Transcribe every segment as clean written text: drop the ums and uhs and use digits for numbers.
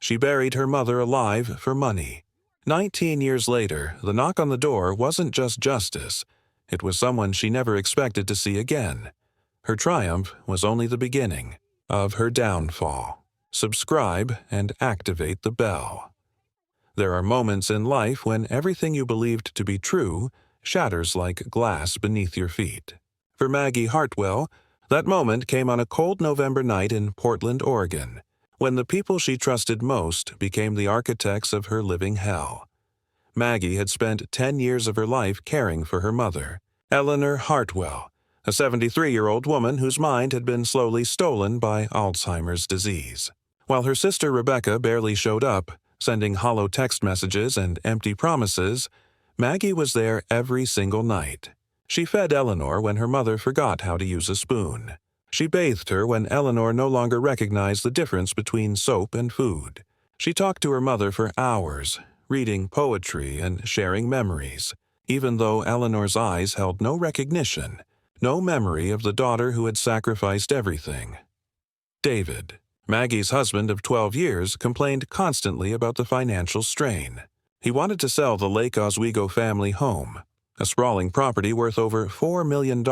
She buried her mother alive for money. 19 years later, the knock on the door wasn't just justice. It was someone she never expected to see again. Her triumph was only the beginning of her downfall. Subscribe and activate the bell. There are moments in life when everything you believed to be true shatters like glass beneath your feet. For Maggie Hartwell, that moment came on a cold November night in Portland, Oregon, when the people she trusted most became the architects of her living hell. Maggie had spent 10 years of her life caring for her mother, Eleanor Hartwell, a 73-year-old woman whose mind had been slowly stolen by Alzheimer's disease. While her sister Rebecca barely showed up, sending hollow text messages and empty promises, Maggie was there every single night. She fed Eleanor when her mother forgot how to use a spoon. She bathed her when Eleanor no longer recognized the difference between soap and food. She talked to her mother for hours, reading poetry and sharing memories, even though Eleanor's eyes held no recognition, no memory of the daughter who had sacrificed everything. David, Maggie's husband of 12 years, complained constantly about the financial strain. He wanted to sell the Lake Oswego family home, a sprawling property worth over $4 million,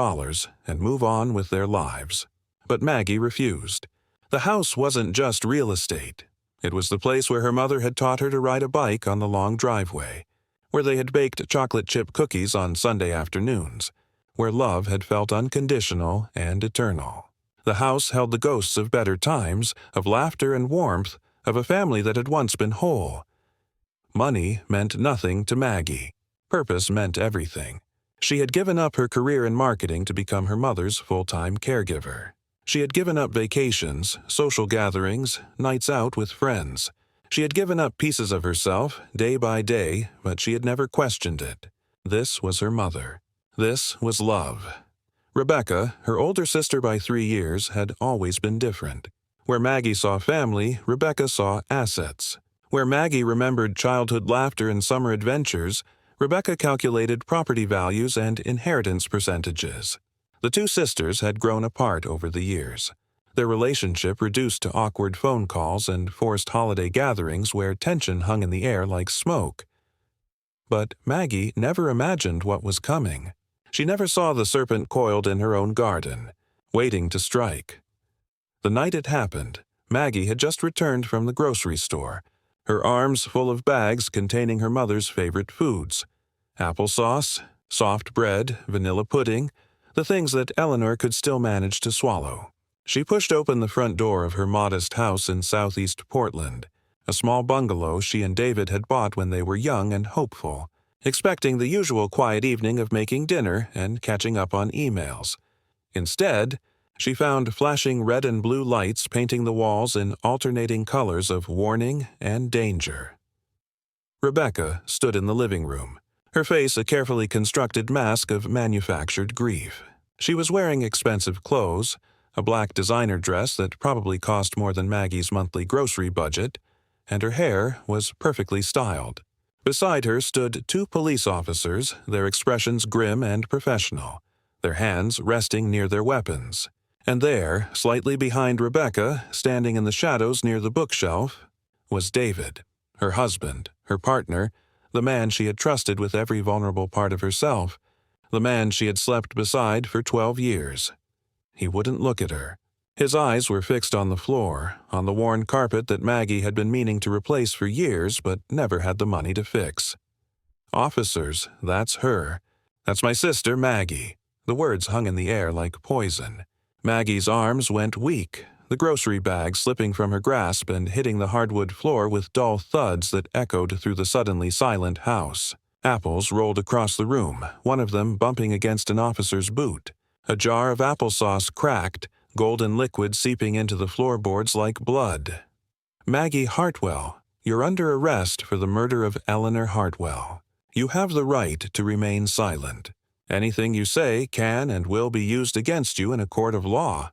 and move on with their lives. But Maggie refused. The house wasn't just real estate. It was the place where her mother had taught her to ride a bike on the long driveway, where they had baked chocolate chip cookies on Sunday afternoons, where love had felt unconditional and eternal. The house held the ghosts of better times, of laughter and warmth, of a family that had once been whole. Money meant nothing to Maggie. Purpose meant everything. She had given up her career in marketing to become her mother's full-time caregiver. She had given up vacations, social gatherings, nights out with friends. She had given up pieces of herself, day by day, but she had never questioned it. This was her mother. This was love. Rebecca, her older sister by 3 years, had always been different. Where Maggie saw family, Rebecca saw assets. Where Maggie remembered childhood laughter and summer adventures, Rebecca calculated property values and inheritance percentages. The two sisters had grown apart over the years, their relationship reduced to awkward phone calls and forced holiday gatherings where tension hung in the air like smoke. But Maggie never imagined what was coming. She never saw the serpent coiled in her own garden, waiting to strike. The night it happened, Maggie had just returned from the grocery store, her arms full of bags containing her mother's favorite foods: applesauce, soft bread, vanilla pudding, the things that Eleanor could still manage to swallow. She pushed open the front door of her modest house in southeast Portland, a small bungalow she and David had bought when they were young and hopeful, expecting the usual quiet evening of making dinner and catching up on emails. Instead, she found flashing red and blue lights painting the walls in alternating colors of warning and danger. Rebecca stood in the living room, her face a carefully constructed mask of manufactured grief. She was wearing expensive clothes, a black designer dress that probably cost more than Maggie's monthly grocery budget, and her hair was perfectly styled. Beside her stood 2 police officers, their expressions grim and professional, their hands resting near their weapons. And there, slightly behind Rebecca, standing in the shadows near the bookshelf, was David, her husband, her partner, the man she had trusted with every vulnerable part of herself, the man she had slept beside for 12 years. He wouldn't look at her. His eyes were fixed on the floor, on the worn carpet that Maggie had been meaning to replace for years but never had the money to fix. Officers, that's her. That's my sister, Maggie. The words hung in the air like poison. Maggie's arms went weak, the grocery bag slipping from her grasp and hitting the hardwood floor with dull thuds that echoed through the suddenly silent house. Apples rolled across the room, one of them bumping against an officer's boot. A jar of applesauce cracked, golden liquid seeping into the floorboards like blood. Maggie Hartwell, you're under arrest for the murder of Eleanor Hartwell. You have the right to remain silent. Anything you say can and will be used against you in a court of law.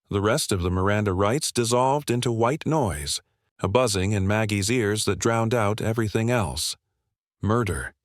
The rest of the Miranda rights dissolved into white noise, a buzzing in Maggie's ears that drowned out everything else. Murder.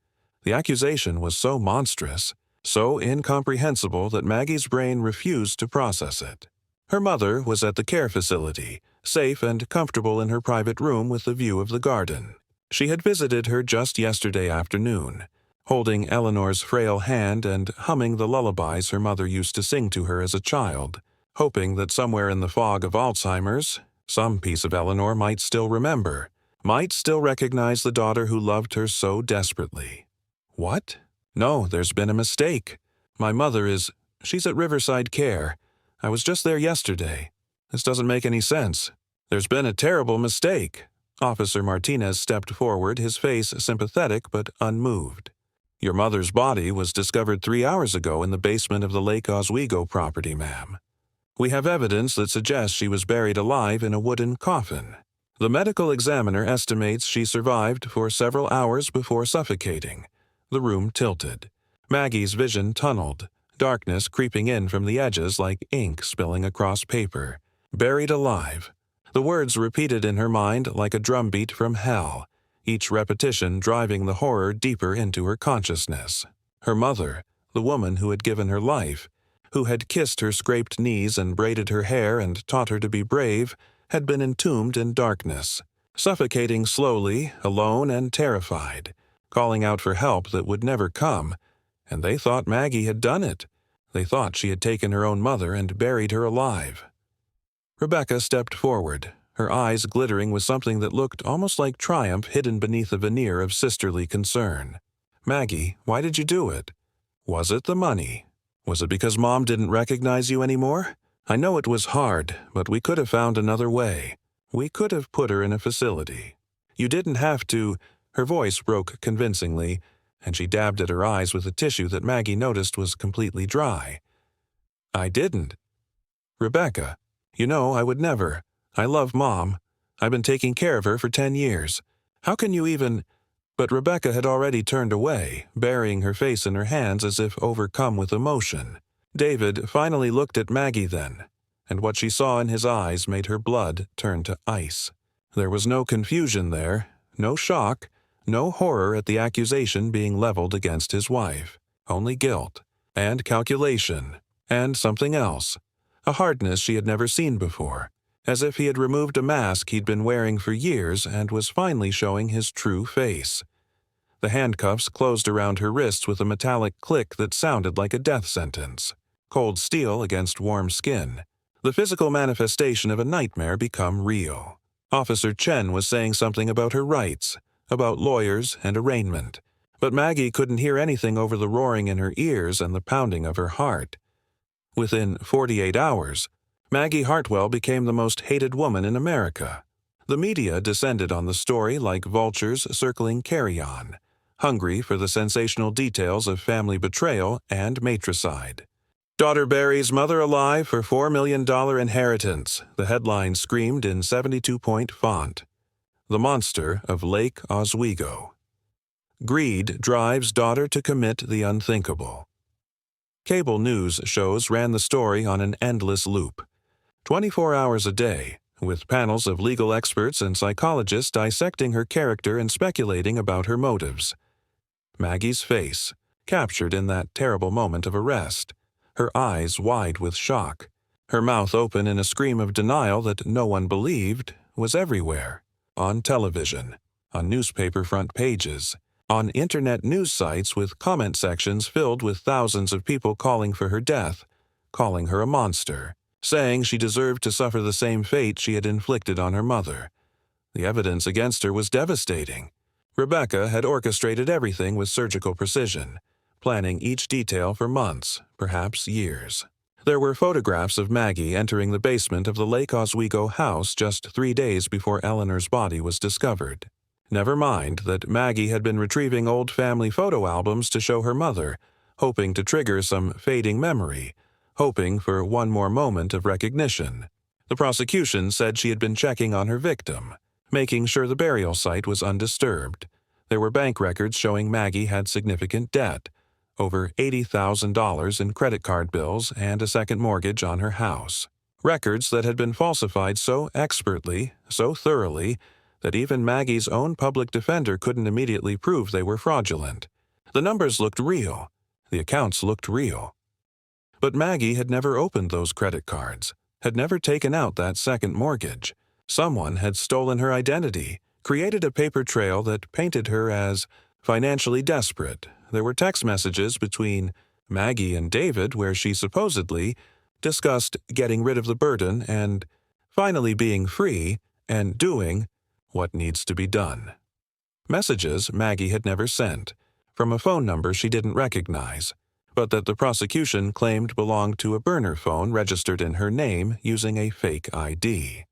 The accusation was so monstrous, so incomprehensible that Maggie's brain refused to process it. Her mother was at the care facility, safe and comfortable in her private room with a view of the garden. She had visited her just yesterday afternoon, holding Eleanor's frail hand and humming the lullabies her mother used to sing to her as a child, hoping that somewhere in the fog of Alzheimer's, some piece of Eleanor might still remember, might still recognize the daughter who loved her so desperately. What? No, there's been a mistake. My mother she's at Riverside Care. I was just there yesterday. This doesn't make any sense. There's been a terrible mistake. Officer Martinez stepped forward, his face sympathetic but unmoved. Your mother's body was discovered 3 hours ago in the basement of the Lake Oswego property, ma'am. We have evidence that suggests she was buried alive in a wooden coffin. The medical examiner estimates she survived for several hours before suffocating. The room tilted. Maggie's vision tunneled, darkness creeping in from the edges like ink spilling across paper. Buried alive. The words repeated in her mind like a drumbeat from hell, each repetition driving the horror deeper into her consciousness. Her mother, the woman who had given her life, who had kissed her scraped knees and braided her hair and taught her to be brave, had been entombed in darkness, suffocating slowly, alone and terrified, calling out for help that would never come, and they thought Maggie had done it. They thought she had taken her own mother and buried her alive. Rebecca stepped forward, her eyes glittering with something that looked almost like triumph hidden beneath a veneer of sisterly concern. Maggie, why did you do it? Was it the money? Was it because Mom didn't recognize you anymore? I know it was hard, but we could have found another way. We could have put her in a facility. You didn't have to. Her voice broke convincingly, and she dabbed at her eyes with a tissue that Maggie noticed was completely dry. I didn't. Rebecca, you know I would never. I love Mom. I've been taking care of her for 10 years. How can you even— But Rebecca had already turned away, burying her face in her hands as if overcome with emotion. David finally looked at Maggie then, and what she saw in his eyes made her blood turn to ice. There was no confusion there, no shock, no horror at the accusation being leveled against his wife. Only guilt, and calculation, and something else. A hardness she had never seen before, as if he had removed a mask he'd been wearing for years and was finally showing his true face. The handcuffs closed around her wrists with a metallic click that sounded like a death sentence. Cold steel against warm skin. The physical manifestation of a nightmare become real. Officer Chen was saying something about her rights, about lawyers and arraignment, but Maggie couldn't hear anything over the roaring in her ears and the pounding of her heart. Within 48 hours, Maggie Hartwell became the most hated woman in America. The media descended on the story like vultures circling carrion, hungry for the sensational details of family betrayal and matricide. Daughter buries mother alive for $4 million inheritance, the headline screamed in 72-point font. The monster of Lake Oswego. Greed drives daughter to commit the unthinkable. Cable news shows ran the story on an endless loop. 24 hours a day, with panels of legal experts and psychologists dissecting her character and speculating about her motives. Maggie's face, captured in that terrible moment of arrest, her eyes wide with shock, her mouth open in a scream of denial that no one believed, was everywhere. On television, on newspaper front pages, on internet news sites with comment sections filled with thousands of people calling for her death, calling her a monster, saying she deserved to suffer the same fate she had inflicted on her mother. The evidence against her was devastating. Rebecca had orchestrated everything with surgical precision, planning each detail for months, perhaps years. There were photographs of Maggie entering the basement of the Lake Oswego house just 3 days before Eleanor's body was discovered. Never mind that Maggie had been retrieving old family photo albums to show her mother, hoping to trigger some fading memory, hoping for one more moment of recognition. The prosecution said she had been checking on her victim, making sure the burial site was undisturbed. There were bank records showing Maggie had significant debt, over $80,000 in credit card bills and a second mortgage on her house. Records that had been falsified so expertly, so thoroughly, that even Maggie's own public defender couldn't immediately prove they were fraudulent. The numbers looked real. The accounts looked real. But Maggie had never opened those credit cards, had never taken out that second mortgage. Someone had stolen her identity, created a paper trail that painted her as financially desperate. There were text messages between Maggie and David where she supposedly discussed getting rid of the burden and finally being free and doing what needs to be done. Messages Maggie had never sent, from a phone number she didn't recognize, but that the prosecution claimed belonged to a burner phone registered in her name using a fake ID.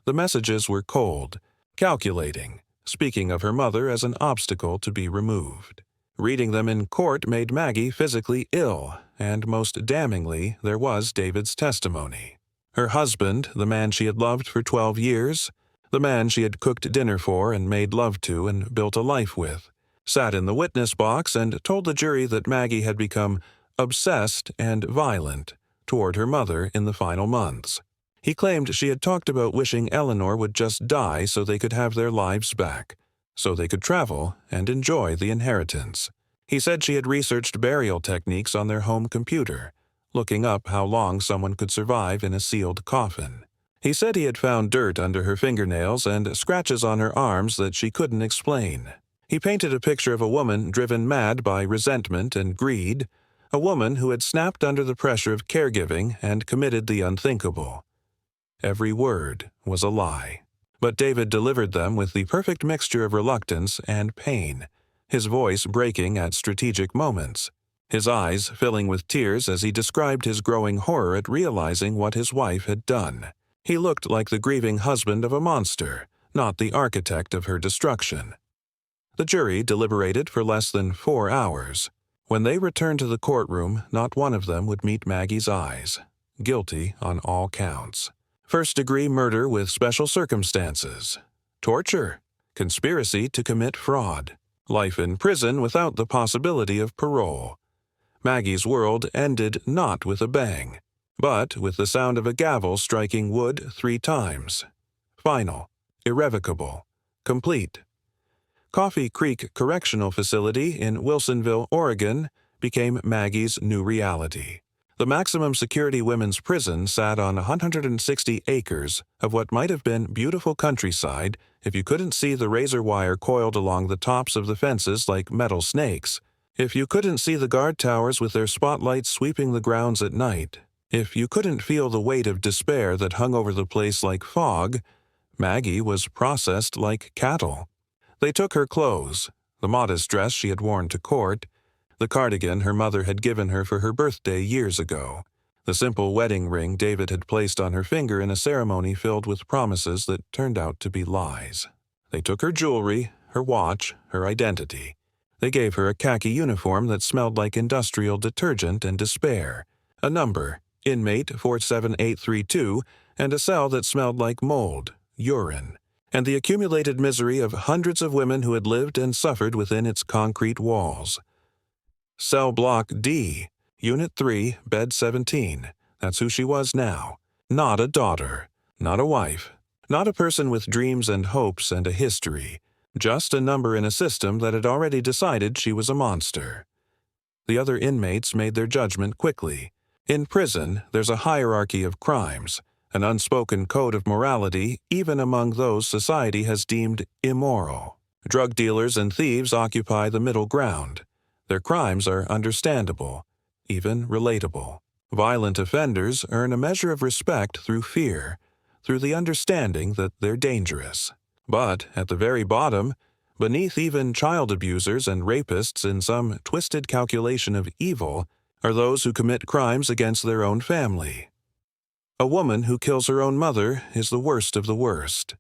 The messages were cold, calculating, speaking of her mother as an obstacle to be removed. Reading them in court made Maggie physically ill, and most damningly, there was David's testimony. Her husband, the man she had loved for 12 years, the man she had cooked dinner for and made love to and built a life with, sat in the witness box and told the jury that Maggie had become obsessed and violent toward her mother in the final months. He claimed she had talked about wishing Eleanor would just die so they could have their lives back, so they could travel and enjoy the inheritance. He said she had researched burial techniques on their home computer, looking up how long someone could survive in a sealed coffin. He said he had found dirt under her fingernails and scratches on her arms that she couldn't explain. He painted a picture of a woman driven mad by resentment and greed, a woman who had snapped under the pressure of caregiving and committed the unthinkable. Every word was a lie, but David delivered them with the perfect mixture of reluctance and pain, his voice breaking at strategic moments, his eyes filling with tears as he described his growing horror at realizing what his wife had done. He looked like the grieving husband of a monster, not the architect of her destruction. The jury deliberated for less than 4 hours. When they returned to the courtroom, not one of them would meet Maggie's eyes. Guilty on all counts. First-degree murder with special circumstances, torture, conspiracy to commit fraud, life in prison without the possibility of parole. Maggie's world ended not with a bang, but with the sound of a gavel striking wood 3 times. Final, irrevocable, complete. Coffee Creek Correctional Facility in Wilsonville, Oregon, became Maggie's new reality. The maximum security women's prison sat on 160 acres of what might have been beautiful countryside if you couldn't see the razor wire coiled along the tops of the fences like metal snakes, if you couldn't see the guard towers with their spotlights sweeping the grounds at night, if you couldn't feel the weight of despair that hung over the place like fog. Maggie was processed like cattle. They took her clothes, the modest dress she had worn to court, the cardigan her mother had given her for her birthday years ago, the simple wedding ring David had placed on her finger in a ceremony filled with promises that turned out to be lies. They took her jewelry, her watch, her identity. They gave her a khaki uniform that smelled like industrial detergent and despair, a number, inmate 47832, and a cell that smelled like mold, urine, and the accumulated misery of hundreds of women who had lived and suffered within its concrete walls. Cell Block D, Unit 3, Bed 17. That's who she was now. Not a daughter, not a wife, not a person with dreams and hopes and a history, just a number in a system that had already decided she was a monster. The other inmates made their judgment quickly. In prison, there's a hierarchy of crimes, an unspoken code of morality even among those society has deemed immoral. Drug dealers and thieves occupy the middle ground. Their crimes are understandable, even relatable. Violent offenders earn a measure of respect through fear, through the understanding that they're dangerous. But at the very bottom, beneath even child abusers and rapists in some twisted calculation of evil, are those who commit crimes against their own family. A woman who kills her own mother is the worst of the worst.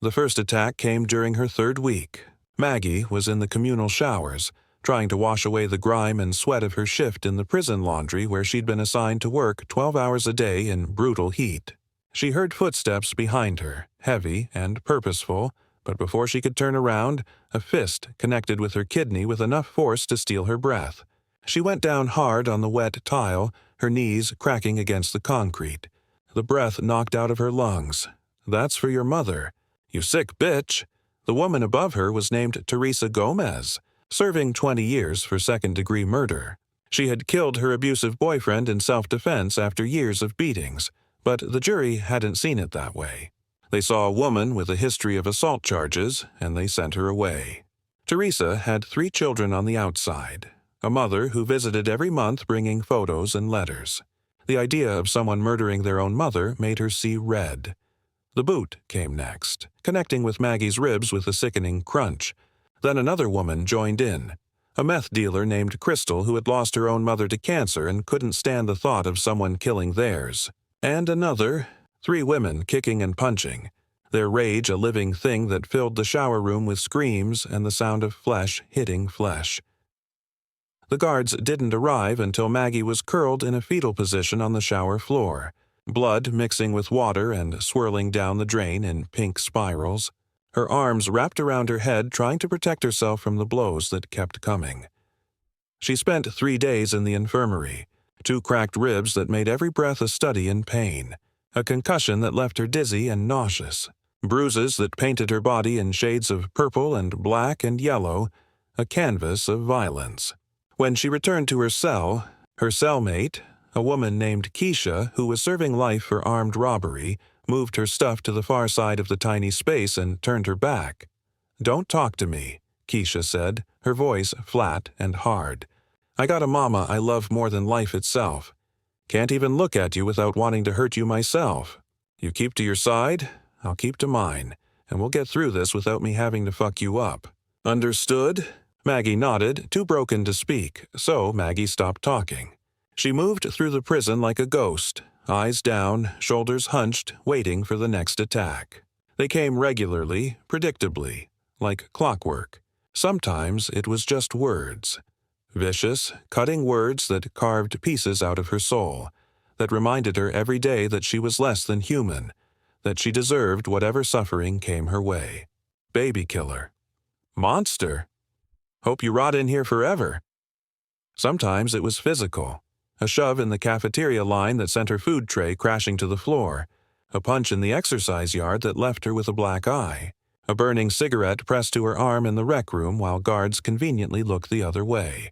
The first attack came during her 3rd week. Maggie was in the communal showers, trying to wash away the grime and sweat of her shift in the prison laundry where she'd been assigned to work 12 hours a day in brutal heat. She heard footsteps behind her, heavy and purposeful, but before she could turn around, a fist connected with her kidney with enough force to steal her breath. She went down hard on the wet tile, her knees cracking against the concrete. The breath knocked out of her lungs. "That's for your mother. You sick bitch." The woman above her was named Teresa Gomez, serving 20 years for 2nd-degree murder. She had killed her abusive boyfriend in self-defense after years of beatings, but the jury hadn't seen it that way. They saw a woman with a history of assault charges, and they sent her away. Teresa had 3 children on the outside, a mother who visited every month bringing photos and letters. The idea of someone murdering their own mother made her see red. The boot came next, connecting with Maggie's ribs with a sickening crunch. Then another woman joined in, a meth dealer named Crystal who had lost her own mother to cancer and couldn't stand the thought of someone killing theirs. And another, 3 women kicking and punching, their rage a living thing that filled the shower room with screams and the sound of flesh hitting flesh. The guards didn't arrive until Maggie was curled in a fetal position on the shower floor, blood mixing with water and swirling down the drain in pink spirals, her arms wrapped around her head trying to protect herself from the blows that kept coming. She spent 3 days in the infirmary, 2 cracked ribs that made every breath a study in pain, a concussion that left her dizzy and nauseous, bruises that painted her body in shades of purple and black and yellow, a canvas of violence. When she returned to her cellmate, a woman named Keisha, who was serving life for armed robbery, moved her stuff to the far side of the tiny space and turned her back. "Don't talk to me," Keisha said, her voice flat and hard. "I got a mama I love more than life itself. Can't even look at you without wanting to hurt you myself. You keep to your side, I'll keep to mine, and we'll get through this without me having to fuck you up. Understood?" Maggie nodded, too broken to speak, so Maggie stopped talking. She moved through the prison like a ghost, eyes down, shoulders hunched, waiting for the next attack. They came regularly, predictably, like clockwork. Sometimes it was just words. Vicious, cutting words that carved pieces out of her soul, that reminded her every day that she was less than human, that she deserved whatever suffering came her way. Baby killer. Monster. Hope you rot in here forever. Sometimes it was physical. A shove in the cafeteria line that sent her food tray crashing to the floor, a punch in the exercise yard that left her with a black eye, a burning cigarette pressed to her arm in the rec room while guards conveniently looked the other way.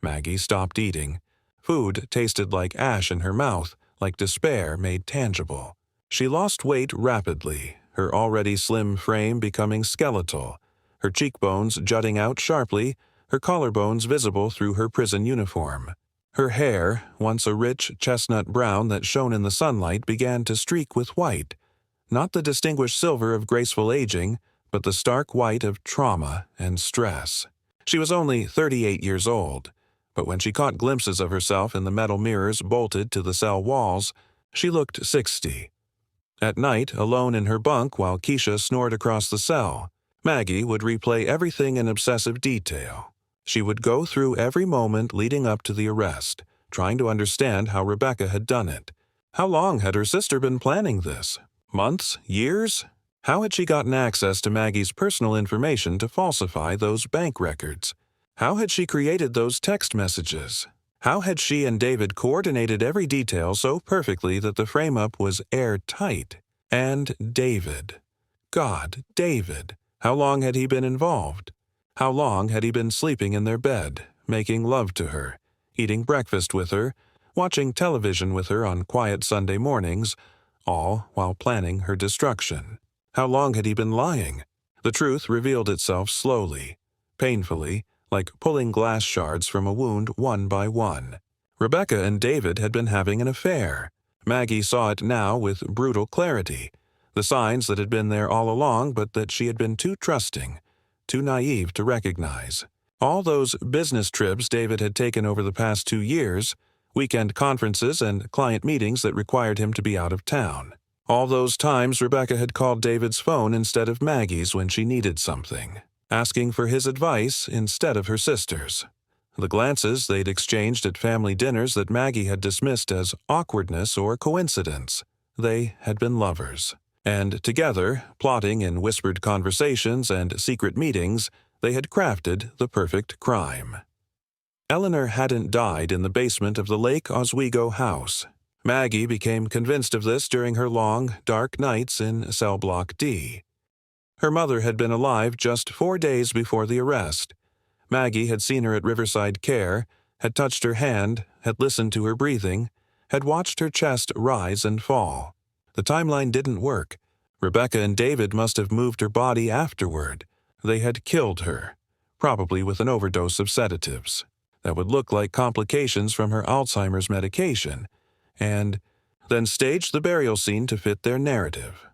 Maggie stopped eating. Food tasted like ash in her mouth, like despair made tangible. She lost weight rapidly, her already slim frame becoming skeletal, her cheekbones jutting out sharply, her collarbones visible through her prison uniform. Her hair, once a rich chestnut brown that shone in the sunlight, began to streak with white, not the distinguished silver of graceful aging, but the stark white of trauma and stress. She was only 38 years old, but when she caught glimpses of herself in the metal mirrors bolted to the cell walls, she looked 60. At night, alone in her bunk while Keisha snored across the cell, Maggie would replay everything in obsessive detail. She would go through every moment leading up to the arrest, trying to understand how Rebecca had done it. How long had her sister been planning this? Months? Years? How had she gotten access to Maggie's personal information to falsify those bank records? How had she created those text messages? How had she and David coordinated every detail so perfectly that the frame-up was airtight? And David. God, David. How long had he been involved? How long had he been sleeping in their bed, making love to her, eating breakfast with her, watching television with her on quiet Sunday mornings, all while planning her destruction? How long had he been lying? The truth revealed itself slowly, painfully, like pulling glass shards from a wound one by one. Rebecca and David had been having an affair. Maggie saw it now with brutal clarity, the signs that had been there all along but that she had been too trusting, too naive to recognize. All those business trips David had taken over the past 2 years, weekend conferences and client meetings that required him to be out of town. All those times Rebecca had called David's phone instead of Maggie's when she needed something, asking for his advice instead of her sister's. The glances they'd exchanged at family dinners that Maggie had dismissed as awkwardness or coincidence. They had been lovers. And together, plotting in whispered conversations and secret meetings, they had crafted the perfect crime. Eleanor hadn't died in the basement of the Lake Oswego house. Maggie became convinced of this during her long, dark nights in Cell Block D. Her mother had been alive just 4 days before the arrest. Maggie had seen her at Riverside Care, had touched her hand, had listened to her breathing, had watched her chest rise and fall. The timeline didn't work. Rebecca and David must have moved her body afterward. They had killed her, probably with an overdose of sedatives that would look like complications from her Alzheimer's medication, and then staged the burial scene to fit their narrative.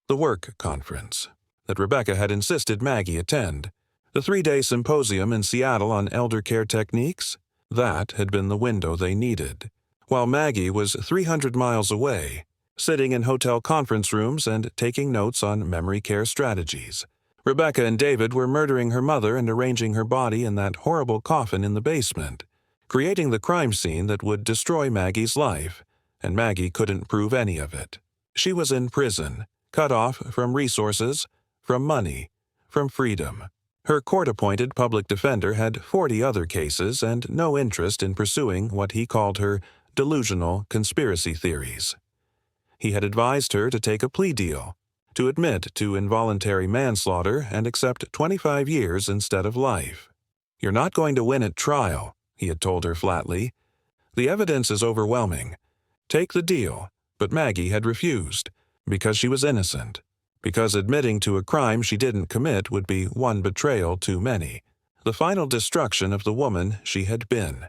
The work conference that Rebecca had insisted Maggie attend, the 3-day symposium in Seattle on elder care techniques, that had been the window they needed, while Maggie was 300 miles away, sitting in hotel conference rooms and taking notes on memory care strategies. Rebecca and David were murdering her mother and arranging her body in that horrible coffin in the basement, creating the crime scene that would destroy Maggie's life, and Maggie couldn't prove any of it. She was in prison, cut off from resources, from money, from freedom. Her court-appointed public defender had 40 other cases and no interest in pursuing what he called her delusional conspiracy theories. He had advised her to take a plea deal, to admit to involuntary manslaughter and accept 25 years instead of life. "You're not going to win at trial," he had told her flatly. "The evidence is overwhelming. Take the deal." But Maggie had refused, because she was innocent, because admitting to a crime she didn't commit would be one betrayal too many, the final destruction of the woman she had been.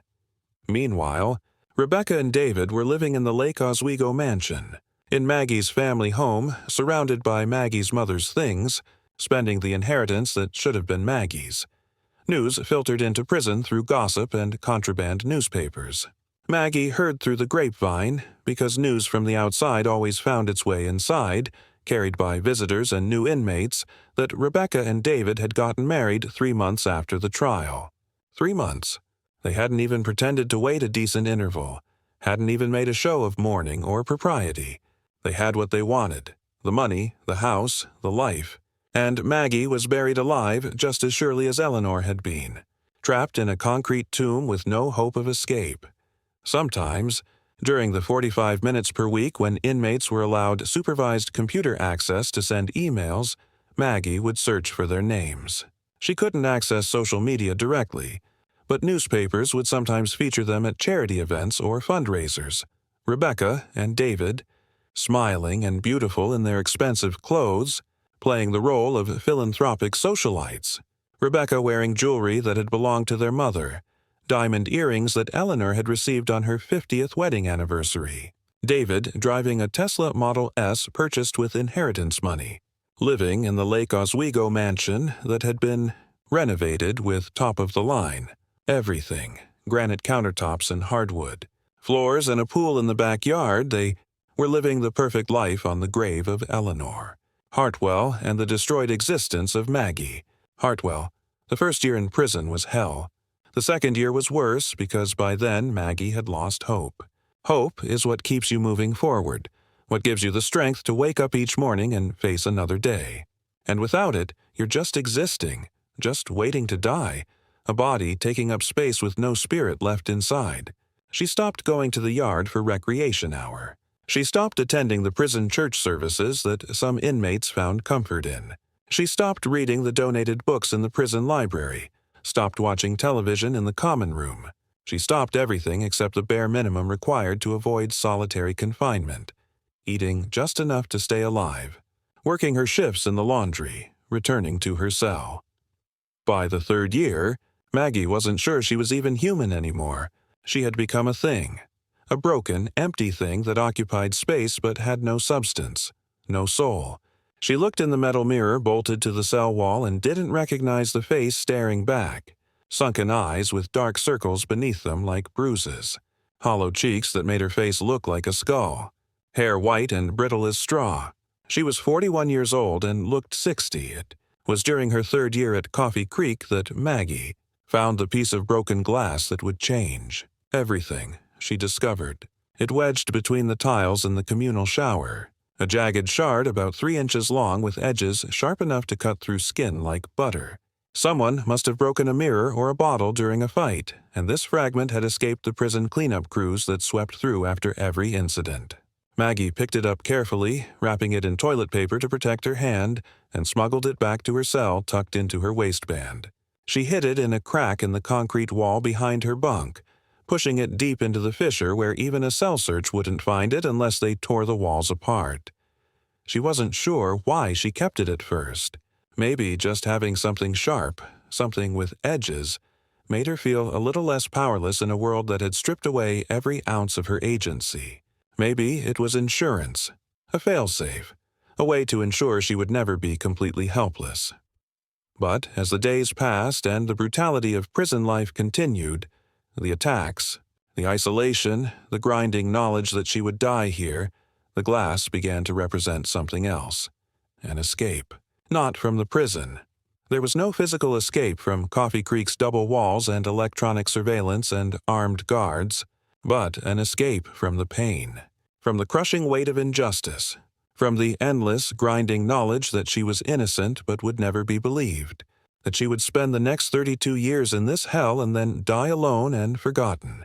Meanwhile, Rebecca and David were living in the Lake Oswego mansion, in Maggie's family home, surrounded by Maggie's mother's things, spending the inheritance that should have been Maggie's. News filtered into prison through gossip and contraband newspapers. Maggie heard through the grapevine, because news from the outside always found its way inside, carried by visitors and new inmates, that Rebecca and David had gotten married 3 months after the trial. 3 months. They hadn't even pretended to wait a decent interval, hadn't even made a show of mourning or propriety. They had what they wanted: the money, the house, the life. And Maggie was buried alive just as surely as Eleanor had been, trapped in a concrete tomb with no hope of escape. Sometimes, during the 45 minutes per week when inmates were allowed supervised computer access to send emails, Maggie would search for their names. She couldn't access social media directly, but newspapers would sometimes feature them at charity events or fundraisers. Rebecca and David, smiling and beautiful in their expensive clothes, playing the role of philanthropic socialites. Rebecca wearing jewelry that had belonged to their mother, diamond earrings that Eleanor had received on her 50th wedding anniversary. David driving a Tesla Model S purchased with inheritance money, living in the Lake Oswego mansion that had been renovated with top-of-the-line. Everything, granite countertops and hardwood, floors and a pool in the backyard. They were living the perfect life on the grave of Eleanor. Hartwell and the destroyed existence of Maggie. Hartwell, the first year in prison was hell. The second year was worse because by then Maggie had lost hope. Hope is what keeps you moving forward, what gives you the strength to wake up each morning and face another day. And without it, you're just existing, just waiting to die, a body taking up space with no spirit left inside. She stopped going to the yard for recreation hour. She stopped attending the prison church services that some inmates found comfort in. She stopped reading the donated books in the prison library, stopped watching television in the common room. She stopped everything except the bare minimum required to avoid solitary confinement, eating just enough to stay alive, working her shifts in the laundry, returning to her cell. By the 3rd year, Maggie wasn't sure she was even human anymore. She had become a thing. A broken, empty thing that occupied space but had no substance, no soul. She looked in the metal mirror bolted to the cell wall and didn't recognize the face staring back, sunken eyes with dark circles beneath them like bruises, hollow cheeks that made her face look like a skull, hair white and brittle as straw. She was 41 years old and looked 60. It was during her 3rd year at Coffee Creek that Maggie found the piece of broken glass that would change everything. She discovered. It wedged between the tiles in the communal shower, a jagged shard about 3 inches long with edges sharp enough to cut through skin like butter. Someone must have broken a mirror or a bottle during a fight, and this fragment had escaped the prison cleanup crews that swept through after every incident. Maggie picked it up carefully, wrapping it in toilet paper to protect her hand, and smuggled it back to her cell tucked into her waistband. She hid it in a crack in the concrete wall behind her bunk, pushing it deep into the fissure where even a cell search wouldn't find it unless they tore the walls apart. She wasn't sure why she kept it at first. Maybe just having something sharp, something with edges, made her feel a little less powerless in a world that had stripped away every ounce of her agency. Maybe it was insurance, a failsafe, a way to ensure she would never be completely helpless. But as the days passed and the brutality of prison life continued, the attacks, the isolation, the grinding knowledge that she would die here, the glass began to represent something else. An escape. Not from the prison. There was no physical escape from Coffee Creek's double walls and electronic surveillance and armed guards, but an escape from the pain, from the crushing weight of injustice, from the endless, grinding knowledge that she was innocent but would never be believed, that she would spend the next 32 years in this hell and then die alone and forgotten.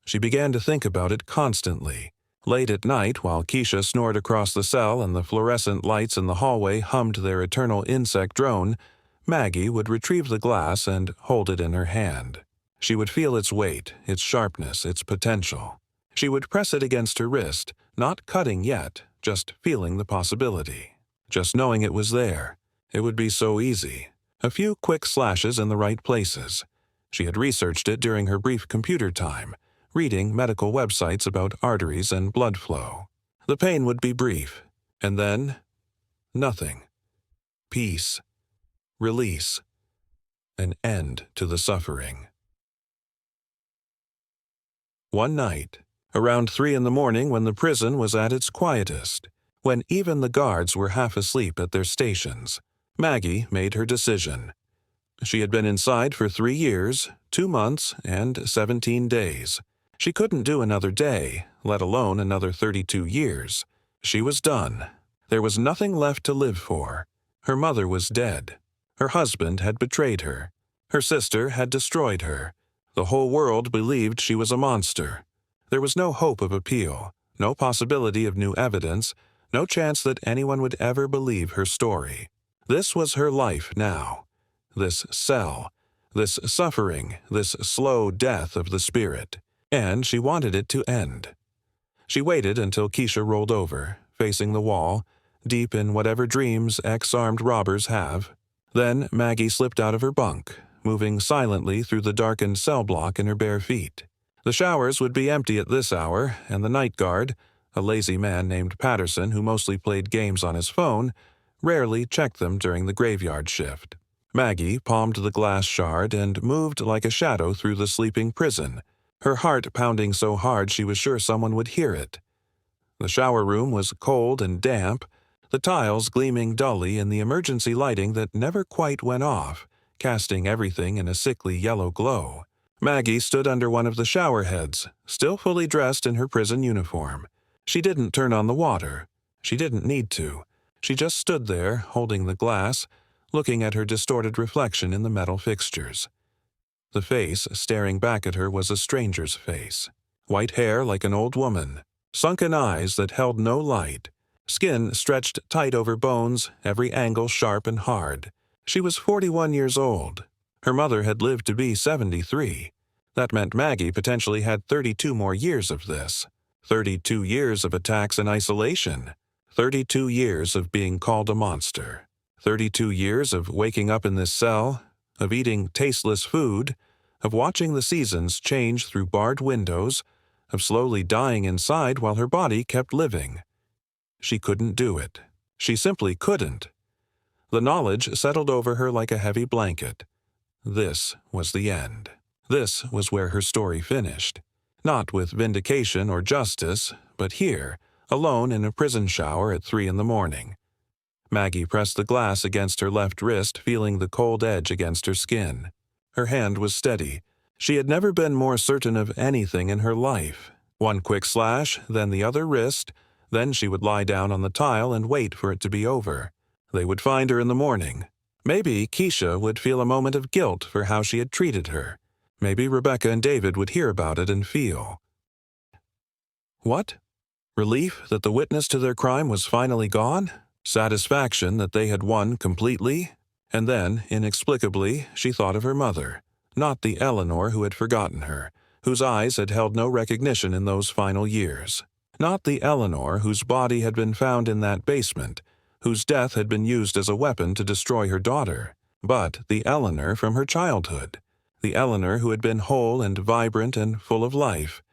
She began to think about it constantly. Late at night, while Keisha snored across the cell and the fluorescent lights in the hallway hummed their eternal insect drone, Maggie would retrieve the glass and hold it in her hand. She would feel its weight, its sharpness, its potential. She would press it against her wrist, not cutting yet, just feeling the possibility. Just knowing it was there. It would be so easy. A few quick slashes in the right places. She had researched it during her brief computer time, reading medical websites about arteries and blood flow. The pain would be brief, and then nothing. Peace. Release. An end to the suffering. One night, around 3 in the morning when the prison was at its quietest, when even the guards were half asleep at their stations, Maggie made her decision. She had been inside for 3 years, 2 months, and 17 days. She couldn't do another day, let alone another 32 years. She was done. There was nothing left to live for. Her mother was dead. Her husband had betrayed her. Her sister had destroyed her. The whole world believed she was a monster. There was no hope of appeal, no possibility of new evidence, no chance that anyone would ever believe her story. This was her life now. This cell, this suffering, this slow death of the spirit. And she wanted it to end. She waited until Keisha rolled over, facing the wall, deep in whatever dreams ex-armed robbers have. Then Maggie slipped out of her bunk, moving silently through the darkened cell block in her bare feet. The showers would be empty at this hour, and the night guard, a lazy man named Patterson who mostly played games on his phone, rarely checked them during the graveyard shift. Maggie palmed the glass shard and moved like a shadow through the sleeping prison, her heart pounding so hard she was sure someone would hear it. The shower room was cold and damp, the tiles gleaming dully in the emergency lighting that never quite went off, casting everything in a sickly yellow glow. Maggie stood under one of the shower heads, still fully dressed in her prison uniform. She didn't turn on the water. She didn't need to. She just stood there, holding the glass, looking at her distorted reflection in the metal fixtures. The face staring back at her was a stranger's face. White hair like an old woman, sunken eyes that held no light, skin stretched tight over bones, every angle sharp and hard. She was 41 years old. Her mother had lived to be 73. That meant Maggie potentially had 32 more years of this. 32 years of attacks and isolation. 32 years of being called a monster. 32 years of waking up in this cell, of eating tasteless food, of watching the seasons change through barred windows, of slowly dying inside while her body kept living. She couldn't do it. She simply couldn't. The knowledge settled over her like a heavy blanket. This was the end. This was where her story finished. Not with vindication or justice, but here, alone in a prison shower at 3 in the morning. Maggie pressed the glass against her left wrist, feeling the cold edge against her skin. Her hand was steady. She had never been more certain of anything in her life. One quick slash, then the other wrist, then she would lie down on the tile and wait for it to be over. They would find her in the morning. Maybe Keisha would feel a moment of guilt for how she had treated her. Maybe Rebecca and David would hear about it and feel. What? Relief that the witness to their crime was finally gone? Satisfaction that they had won completely? And then, inexplicably, she thought of her mother, not the Eleanor who had forgotten her, whose eyes had held no recognition in those final years. Not the Eleanor whose body had been found in that basement, whose death had been used as a weapon to destroy her daughter, but the Eleanor from her childhood, the Eleanor who had been whole and vibrant and full of life,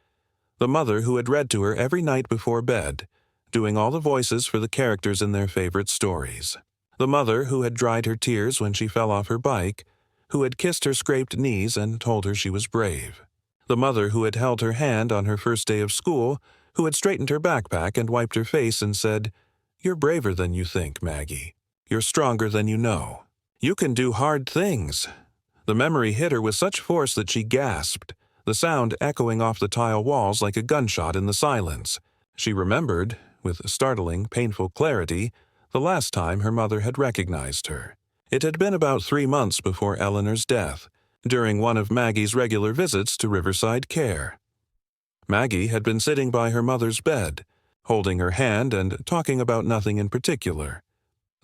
the mother who had read to her every night before bed, doing all the voices for the characters in their favorite stories, the mother who had dried her tears when she fell off her bike, who had kissed her scraped knees and told her she was brave, the mother who had held her hand on her first day of school, who had straightened her backpack and wiped her face and said, "You're braver than you think, Maggie. You're stronger than you know. You can do hard things." The memory hit her with such force that she gasped, the sound echoing off the tile walls like a gunshot in the silence. She remembered, with startling, painful clarity, the last time her mother had recognized her. It had been about 3 months before Eleanor's death, during one of Maggie's regular visits to Riverside Care. Maggie had been sitting by her mother's bed, holding her hand and talking about nothing in particular.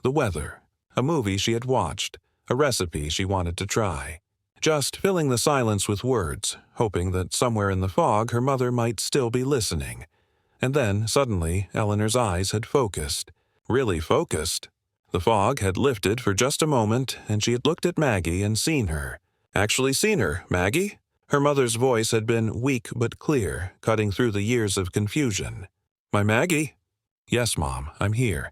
The weather, a movie she had watched, a recipe she wanted to try. Just filling the silence with words, hoping that somewhere in the fog her mother might still be listening. And then, suddenly, Eleanor's eyes had focused. Really focused. The fog had lifted for just a moment, and she had looked at Maggie and seen her. "Actually seen her, Maggie?" Her mother's voice had been weak but clear, cutting through the years of confusion. "My Maggie?" "Yes, Mom, I'm here.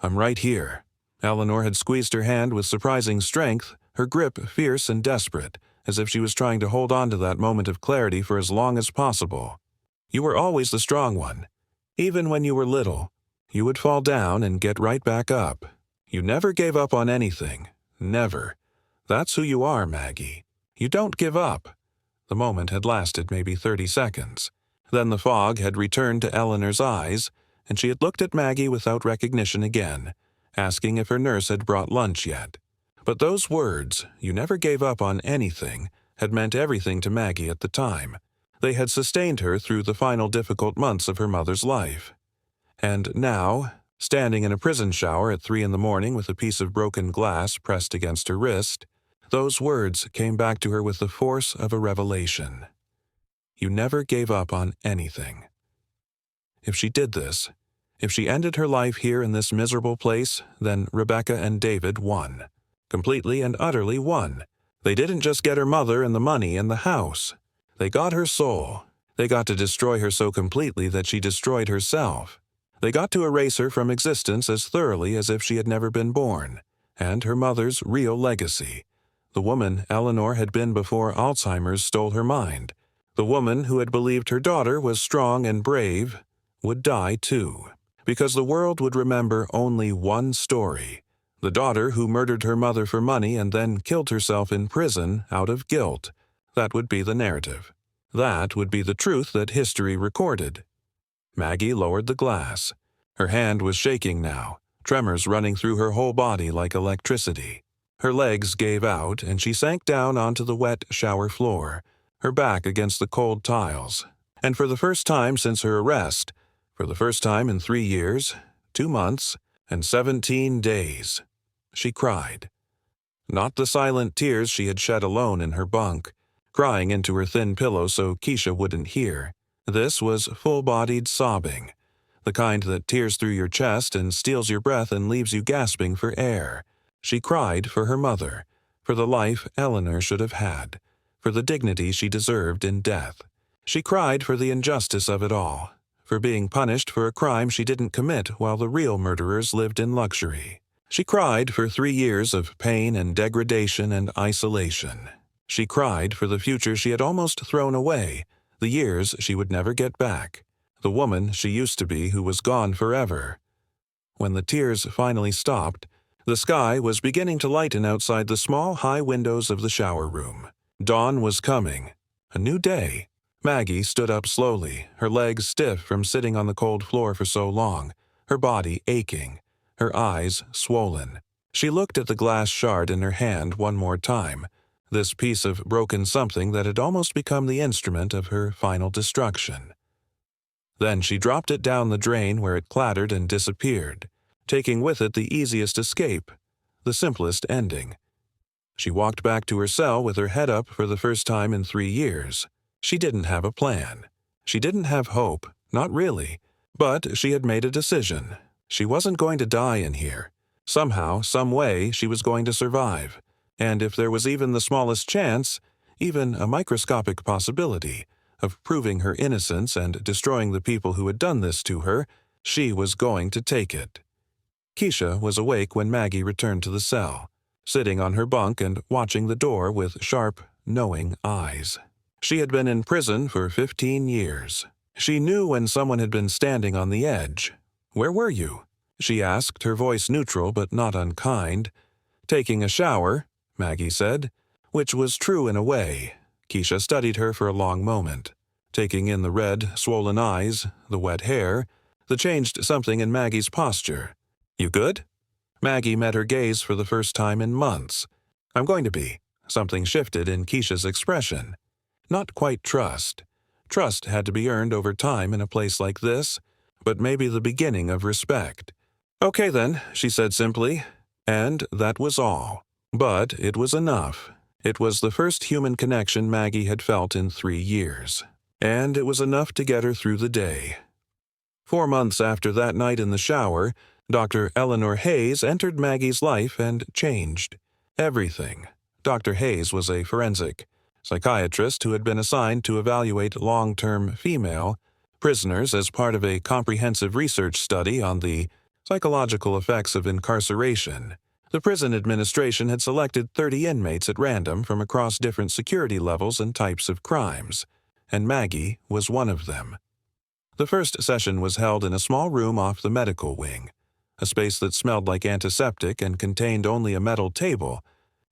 I'm right here." Eleanor had squeezed her hand with surprising strength, her grip fierce and desperate, as if she was trying to hold on to that moment of clarity for as long as possible. "You were always the strong one. Even when you were little, you would fall down and get right back up. You never gave up on anything. Never. That's who you are, Maggie. You don't give up." The moment had lasted maybe 30 seconds. Then the fog had returned to Eleanor's eyes, and she had looked at Maggie without recognition again, asking if her nurse had brought lunch yet. But those words, "you never gave up on anything," had meant everything to Maggie at the time. They had sustained her through the final difficult months of her mother's life. And now, standing in a prison shower at 3 a.m. with a piece of broken glass pressed against her wrist, those words came back to her with the force of a revelation. You never gave up on anything. If she did this, if she ended her life here in this miserable place, then Rebecca and David won. Completely and utterly won. They didn't just get her mother and the money and the house. They got her soul. They got to destroy her so completely that she destroyed herself. They got to erase her from existence as thoroughly as if she had never been born, and her mother's real legacy. The woman Eleanor had been before Alzheimer's stole her mind. The woman who had believed her daughter was strong and brave would die too, because the world would remember only one story. The daughter who murdered her mother for money and then killed herself in prison out of guilt. That would be the narrative. That would be the truth that history recorded. Maggie lowered the glass. Her hand was shaking now, tremors running through her whole body like electricity. Her legs gave out, and she sank down onto the wet shower floor, her back against the cold tiles. And for the first time since her arrest, for the first time in 3 years, 2 months, and 17 days, she cried. Not the silent tears she had shed alone in her bunk, crying into her thin pillow so Keisha wouldn't hear. This was full-bodied sobbing, the kind that tears through your chest and steals your breath and leaves you gasping for air. She cried for her mother, for the life Eleanor should have had, for the dignity she deserved in death. She cried for the injustice of it all, for being punished for a crime she didn't commit while the real murderers lived in luxury. She cried for 3 years of pain and degradation and isolation. She cried for the future she had almost thrown away, the years she would never get back, the woman she used to be who was gone forever. When the tears finally stopped, the sky was beginning to lighten outside the small high windows of the shower room. Dawn was coming. A new day. Maggie stood up slowly, her legs stiff from sitting on the cold floor for so long, her body aching, her eyes swollen. She looked at the glass shard in her hand one more time, this piece of broken something that had almost become the instrument of her final destruction. Then she dropped it down the drain where it clattered and disappeared, taking with it the easiest escape, the simplest ending. She walked back to her cell with her head up for the first time in 3 years. She didn't have a plan. She didn't have hope, not really, But she had made a decision. She wasn't going to die in here. Somehow, some way, she was going to survive. And if there was even the smallest chance, even a microscopic possibility, of proving her innocence and destroying the people who had done this to her, she was going to take it. Keisha was awake when Maggie returned to the cell, sitting on her bunk and watching the door with sharp, knowing eyes. She had been in prison for 15 years. She knew when someone had been standing on the edge. "Where were you?" she asked, her voice neutral but not unkind. "Taking a shower," Maggie said, which was true in a way. Keisha studied her for a long moment, taking in the red, swollen eyes, the wet hair, that changed something in Maggie's posture. "You good?" Maggie met her gaze for the first time in months. "I'm going to be." Something shifted in Keisha's expression. Not quite trust. Trust had to be earned over time in a place like this, but maybe the beginning of respect. "Okay then," she said simply. And that was all. But it was enough. It was the first human connection Maggie had felt in 3 years. And it was enough to get her through the day. 4 months after that night in the shower, Dr. Eleanor Hayes entered Maggie's life and changed everything. Dr. Hayes was a forensic psychiatrist who had been assigned to evaluate long-term female prisoners as part of a comprehensive research study on the psychological effects of incarceration. The prison administration had selected 30 inmates at random from across different security levels and types of crimes, and Maggie was one of them. The first session was held in a small room off the medical wing, a space that smelled like antiseptic and contained only a metal table,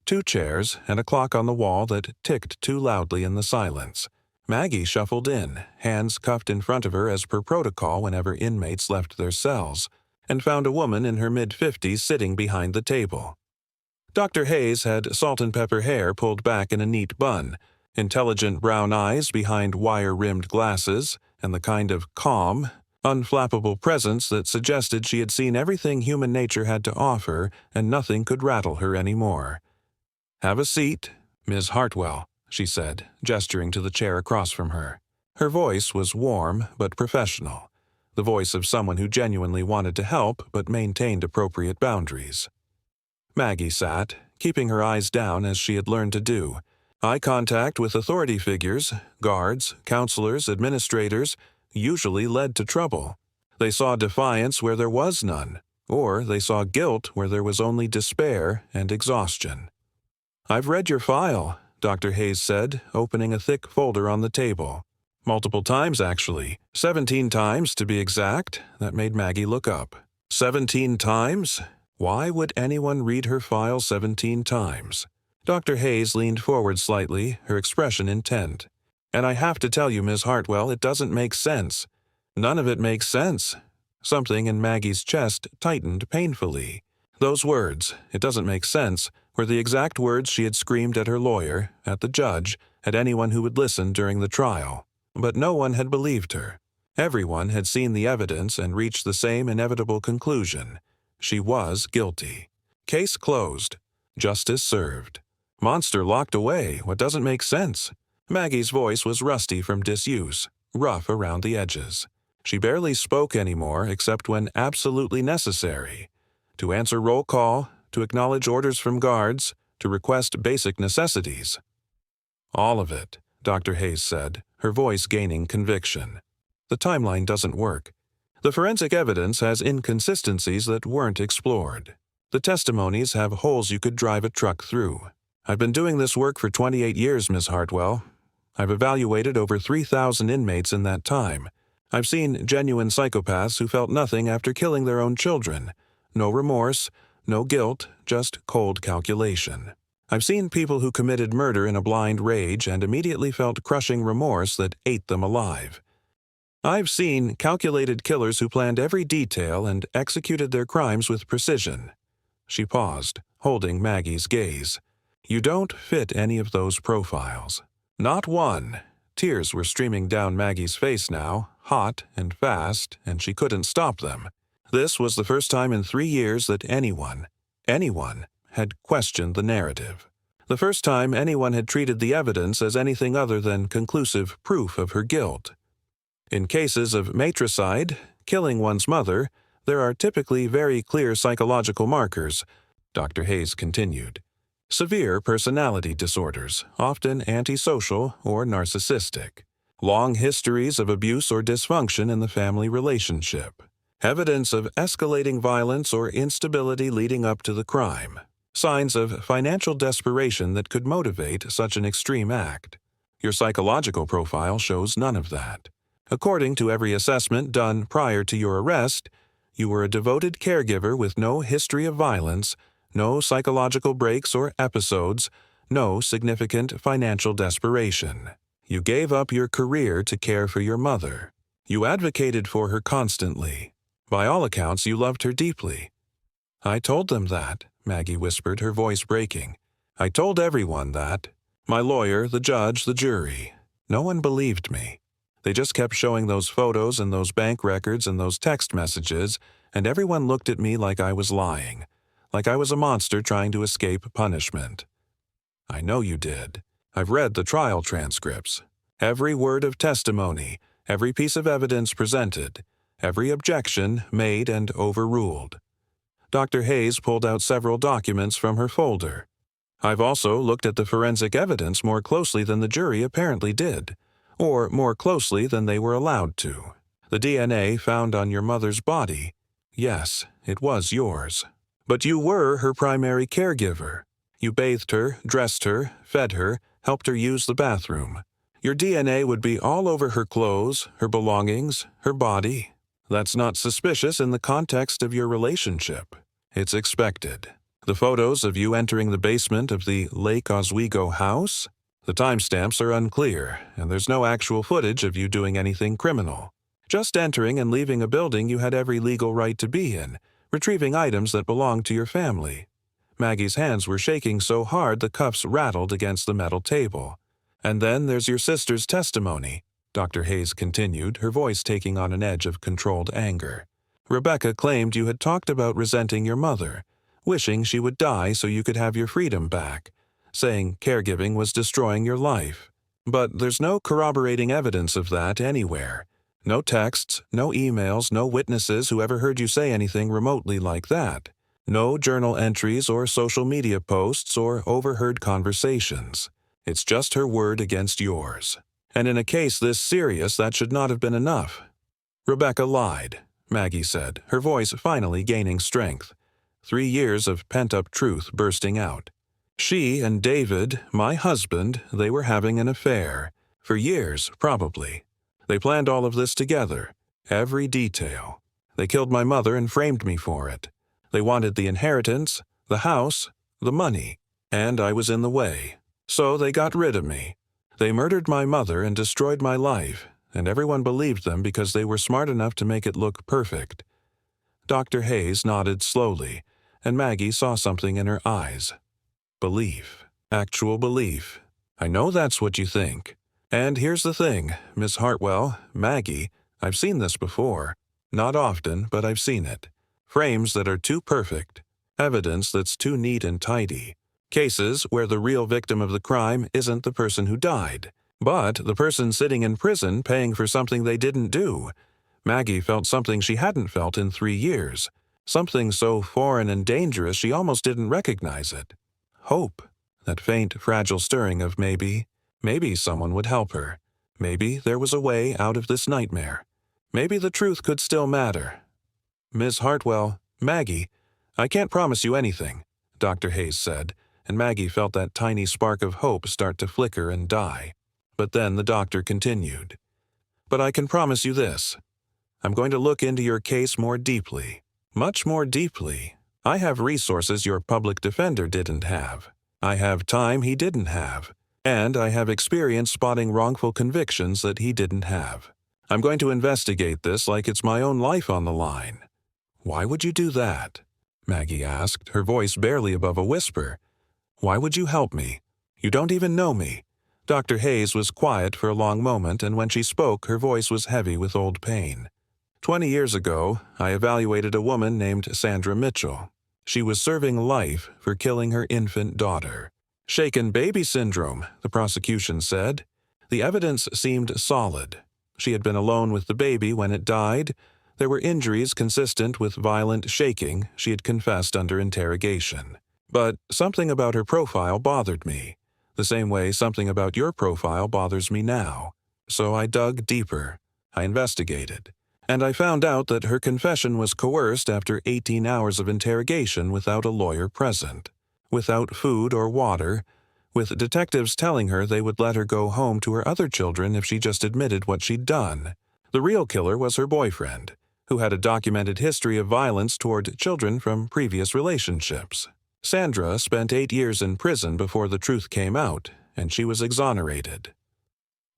2 chairs, and a clock on the wall that ticked too loudly in the silence. Maggie shuffled in, hands cuffed in front of her as per protocol whenever inmates left their cells, and found a woman in her mid-50s sitting behind the table. Dr. Hayes had salt and pepper hair pulled back in a neat bun, intelligent brown eyes behind wire-rimmed glasses, and the kind of calm, unflappable presence that suggested she had seen everything human nature had to offer and nothing could rattle her anymore. "Have a seat, Ms. Hartwell," she said, gesturing to the chair across from her. Her voice was warm but professional, the voice of someone who genuinely wanted to help but maintained appropriate boundaries. Maggie sat, keeping her eyes down as she had learned to do. Eye contact with authority figures, guards, counselors, administrators, usually led to trouble. They saw defiance where there was none, or they saw guilt where there was only despair and exhaustion. "I've read your file," Dr. Hayes said, opening a thick folder on the table. "Multiple times, actually. 17 times, to be exact." That made Maggie look up. 17 times? Why would anyone read her file 17 times? Dr. Hayes leaned forward slightly, her expression intent. "And I have to tell you, Ms. Hartwell, it doesn't make sense. None of it makes sense." Something in Maggie's chest tightened painfully. Those words, "it doesn't make sense," were the exact words she had screamed at her lawyer, at the judge, at anyone who would listen during the trial. But no one had believed her. Everyone had seen the evidence and reached the same inevitable conclusion. She was guilty. Case closed. Justice served. Monster locked away. What doesn't make sense? Maggie's voice was rusty from disuse, rough around the edges. She barely spoke anymore except when absolutely necessary. To answer roll call, to acknowledge orders from guards, to request basic necessities. "All of it," Dr. Hayes said, her voice gaining conviction. "The timeline doesn't work. The forensic evidence has inconsistencies that weren't explored. The testimonies have holes you could drive a truck through. I've been doing this work for 28 years, Ms. Hartwell. I've evaluated over 3,000 inmates in that time. I've seen genuine psychopaths who felt nothing after killing their own children. No remorse, no guilt, just cold calculation. I've seen people who committed murder in a blind rage and immediately felt crushing remorse that ate them alive. I've seen calculated killers who planned every detail and executed their crimes with precision." She paused, holding Maggie's gaze. "You don't fit any of those profiles. Not one." Tears were streaming down Maggie's face now, hot and fast, and she couldn't stop them. This was the first time in 3 years that anyone, had questioned the narrative. The first time anyone had treated the evidence as anything other than conclusive proof of her guilt. In cases of matricide, killing one's mother, there are typically very clear psychological markers, Dr. Hayes continued. Severe personality disorders, often antisocial or narcissistic. Long histories of abuse or dysfunction in the family relationship. Evidence of escalating violence or instability leading up to the crime. Signs of financial desperation that could motivate such an extreme act. Your psychological profile shows none of that. According to every assessment done prior to your arrest, you were a devoted caregiver with no history of violence, no psychological breaks or episodes, no significant financial desperation. You gave up your career to care for your mother. You advocated for her constantly. By all accounts, you loved her deeply. I told them that, Maggie whispered, her voice breaking. I told everyone that. My lawyer, the judge, the jury. No one believed me. They just kept showing those photos and those bank records and those text messages, and everyone looked at me like I was lying, like I was a monster trying to escape punishment. I know you did. I've read the trial transcripts. Every word of testimony, every piece of evidence presented, every objection made and overruled. Dr. Hayes pulled out several documents from her folder. I've also looked at the forensic evidence more closely than the jury apparently did, or more closely than they were allowed to. The DNA found on your mother's body, yes, it was yours. But you were her primary caregiver. You bathed her, dressed her, fed her, helped her use the bathroom. Your DNA would be all over her clothes, her belongings, her body. That's not suspicious in the context of your relationship. It's expected. The photos of you entering the basement of the Lake Oswego house? The timestamps are unclear, and there's no actual footage of you doing anything criminal. Just entering and leaving a building you had every legal right to be in, retrieving items that belonged to your family. Maggie's hands were shaking so hard the cuffs rattled against the metal table. And then there's your sister's testimony, Dr. Hayes continued, her voice taking on an edge of controlled anger. Rebecca claimed you had talked about resenting your mother, wishing she would die so you could have your freedom back, saying caregiving was destroying your life. But there's no corroborating evidence of that anywhere. No texts, no emails, no witnesses who ever heard you say anything remotely like that. No journal entries or social media posts or overheard conversations. It's just her word against yours. And in a case this serious, that should not have been enough. Rebecca lied, Maggie said, her voice finally gaining strength. 3 years of pent-up truth bursting out. She and David, my husband, they were having an affair. For years, probably. They planned all of this together. Every detail. They killed my mother and framed me for it. They wanted the inheritance, the house, the money, and I was in the way. So they got rid of me. They murdered my mother and destroyed my life, and everyone believed them because they were smart enough to make it look perfect. Dr. Hayes nodded slowly, and Maggie saw something in her eyes. Belief. Actual belief. I know that's what you think. And here's the thing, Miss Hartwell, Maggie, I've seen this before. Not often, but I've seen it. Frames that are too perfect. Evidence that's too neat and tidy. Cases where the real victim of the crime isn't the person who died, but the person sitting in prison paying for something they didn't do. Maggie felt something she hadn't felt in 3 years. Something so foreign and dangerous she almost didn't recognize it. Hope. That faint, fragile stirring of maybe someone would help her. Maybe there was a way out of this nightmare. Maybe the truth could still matter. Ms. Hartwell, Maggie, I can't promise you anything, Dr. Hayes said, and Maggie felt that tiny spark of hope start to flicker and die. But then the doctor continued. But I can promise you this. I'm going to look into your case more deeply. Much more deeply. I have resources your public defender didn't have. I have time he didn't have. And I have experience spotting wrongful convictions that he didn't have. I'm going to investigate this like it's my own life on the line. Why would you do that? Maggie asked, her voice barely above a whisper. Why would you help me? You don't even know me. Dr. Hayes was quiet for a long moment, and when she spoke, her voice was heavy with old pain. 20 years ago, I evaluated a woman named Sandra Mitchell. She was serving life for killing her infant daughter. Shaken baby syndrome, the prosecution said. The evidence seemed solid. She had been alone with the baby when it died. There were injuries consistent with violent shaking she had confessed under interrogation. But something about her profile bothered me, the same way something about your profile bothers me now. So I dug deeper. I investigated. And I found out that her confession was coerced after 18 hours of interrogation without a lawyer present, without food or water, with detectives telling her they would let her go home to her other children if she just admitted what she'd done. The real killer was her boyfriend, who had a documented history of violence toward children from previous relationships. Sandra spent 8 years in prison before the truth came out, and she was exonerated.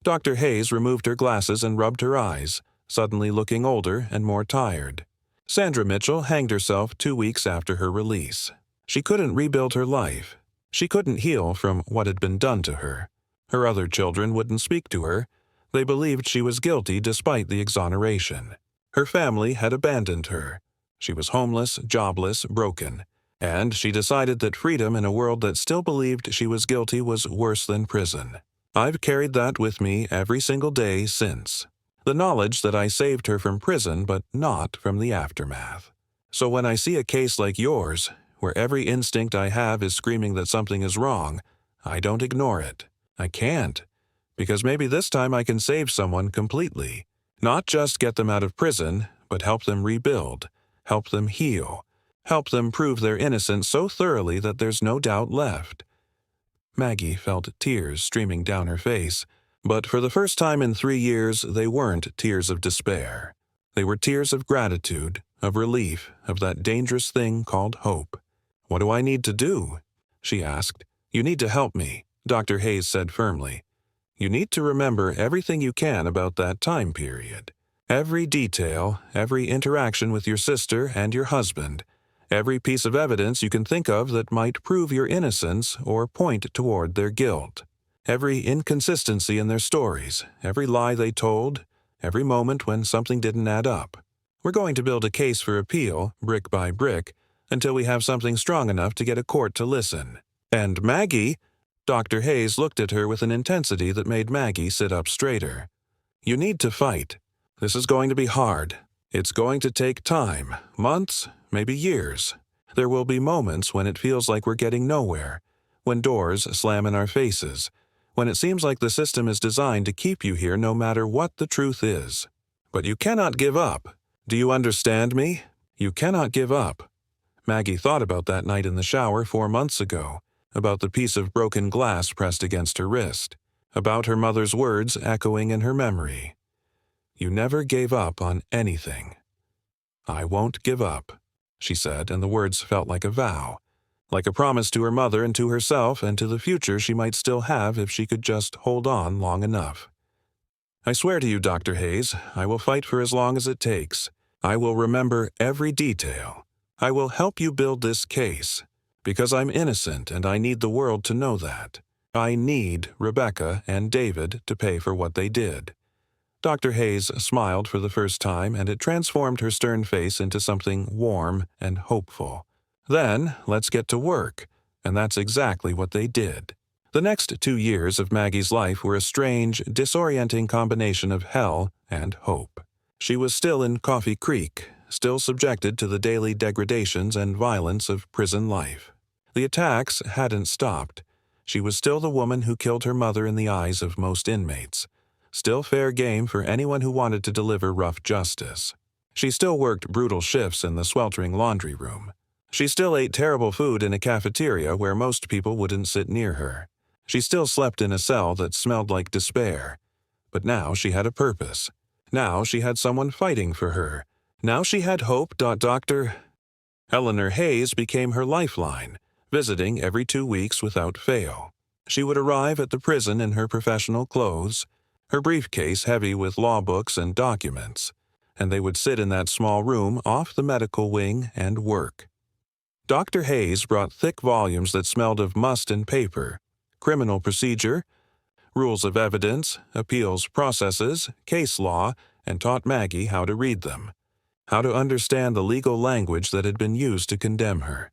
Dr. Hayes removed her glasses and rubbed her eyes, suddenly looking older and more tired. Sandra Mitchell hanged herself 2 weeks after her release. She couldn't rebuild her life. She couldn't heal from what had been done to her. Her other children wouldn't speak to her. They believed she was guilty despite the exoneration. Her family had abandoned her. She was homeless, jobless, broken. And she decided that freedom in a world that still believed she was guilty was worse than prison. I've carried that with me every single day since. The knowledge that I saved her from prison, but not from the aftermath. So when I see a case like yours, where every instinct I have is screaming that something is wrong, I don't ignore it. I can't. Because maybe this time I can save someone completely. Not just get them out of prison, but help them rebuild, help them heal, help them prove their innocence so thoroughly that there's no doubt left. Maggie felt tears streaming down her face, but for the first time in 3 years, they weren't tears of despair. They were tears of gratitude, of relief, of that dangerous thing called hope. "What do I need to do?" she asked. "You need to help me," Dr. Hayes said firmly. "You need to remember everything you can about that time period. Every detail, every interaction with your sister and your husband, every piece of evidence you can think of that might prove your innocence or point toward their guilt. Every inconsistency in their stories, every lie they told, every moment when something didn't add up. We're going to build a case for appeal, brick by brick, until we have something strong enough to get a court to listen. And Maggie," Dr. Hayes looked at her with an intensity that made Maggie sit up straighter. "You need to fight. This is going to be hard. It's going to take time, months, maybe years. There will be moments when it feels like we're getting nowhere, when doors slam in our faces, when it seems like the system is designed to keep you here no matter what the truth is. But you cannot give up. Do you understand me? You cannot give up." Maggie thought about that night in the shower 4 months ago, about the piece of broken glass pressed against her wrist, about her mother's words echoing in her memory. "You never gave up on anything." "I won't give up," she said, and the words felt like a vow, like a promise to her mother and to herself and to the future she might still have if she could just hold on long enough. "I swear to you, Dr. Hayes, I will fight for as long as it takes. I will remember every detail. I will help you build this case, because I'm innocent and I need the world to know that. I need Rebecca and David to pay for what they did." Dr. Hayes smiled for the first time, and it transformed her stern face into something warm and hopeful. "Then, let's get to work." And that's exactly what they did. The next 2 years of Maggie's life were a strange, disorienting combination of hell and hope. She was still in Coffee Creek, still subjected to the daily degradations and violence of prison life. The attacks hadn't stopped. She was still the woman who killed her mother in the eyes of most inmates. Still fair game for anyone who wanted to deliver rough justice. She still worked brutal shifts in the sweltering laundry room. She still ate terrible food in a cafeteria where most people wouldn't sit near her. She still slept in a cell that smelled like despair. But now she had a purpose. Now she had someone fighting for her. Now she had hope. Dr. Eleanor Hayes became her lifeline, visiting every 2 weeks without fail. She would arrive at the prison in her professional clothes, her briefcase heavy with law books and documents, and they would sit in that small room off the medical wing and work. Dr. Hayes brought thick volumes that smelled of must and paper, criminal procedure, rules of evidence, appeals processes, case law, and taught Maggie how to read them, how to understand the legal language that had been used to condemn her.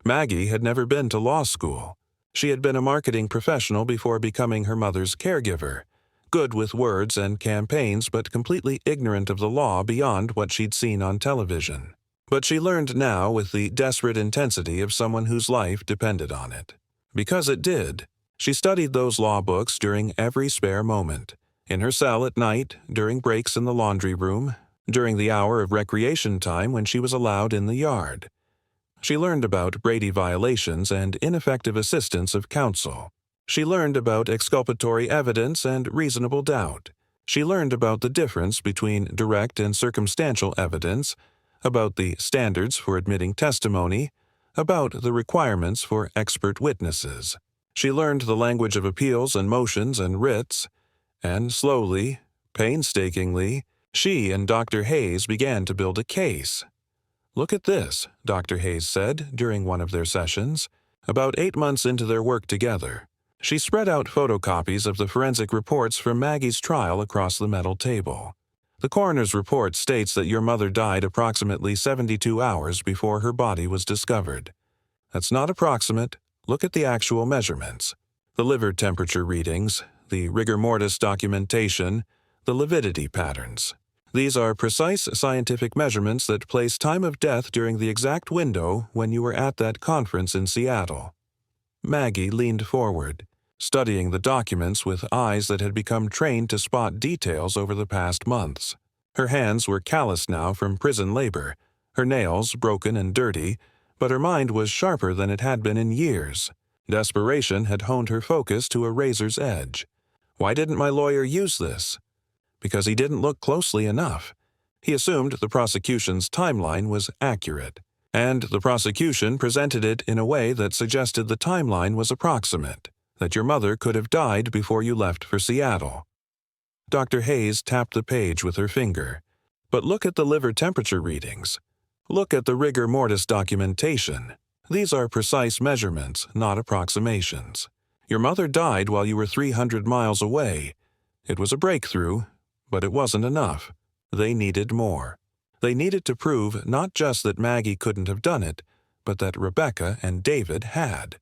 Maggie had never been to law school. She had been a marketing professional before becoming her mother's caregiver, good with words and campaigns but completely ignorant of the law beyond what she'd seen on television. But she learned now with the desperate intensity of someone whose life depended on it. Because it did, she studied those law books during every spare moment, in her cell at night, during breaks in the laundry room, during the hour of recreation time when she was allowed in the yard. She learned about Brady violations and ineffective assistance of counsel. She learned about exculpatory evidence and reasonable doubt. She learned about the difference between direct and circumstantial evidence, about the standards for admitting testimony, about the requirements for expert witnesses. She learned the language of appeals and motions and writs, and slowly, painstakingly, she and Dr. Hayes began to build a case. "Look at this," Dr. Hayes said during one of their sessions, about 8 months into their work together. She spread out photocopies of the forensic reports from Maggie's trial across the metal table. "The coroner's report states that your mother died approximately 72 hours before her body was discovered. That's not approximate. Look at the actual measurements. The liver temperature readings, the rigor mortis documentation, the lividity patterns. These are precise scientific measurements that place time of death during the exact window when you were at that conference in Seattle." Maggie leaned forward, studying the documents with eyes that had become trained to spot details over the past months. Her hands were calloused now from prison labor, her nails broken and dirty, but her mind was sharper than it had been in years. Desperation had honed her focus to a razor's edge. Why didn't my lawyer use this? Because he didn't look closely enough. He assumed the prosecution's timeline was accurate, and the prosecution presented it in a way that suggested the timeline was approximate, that your mother could have died before you left for Seattle. Dr. Hayes tapped the page with her finger. "But look at the liver temperature readings. Look at the rigor mortis documentation. These are precise measurements, not approximations. Your mother died while you were 300 miles away. It was a breakthrough, but it wasn't enough. They needed more. They needed to prove not just that Maggie couldn't have done it, but that Rebecca and David had."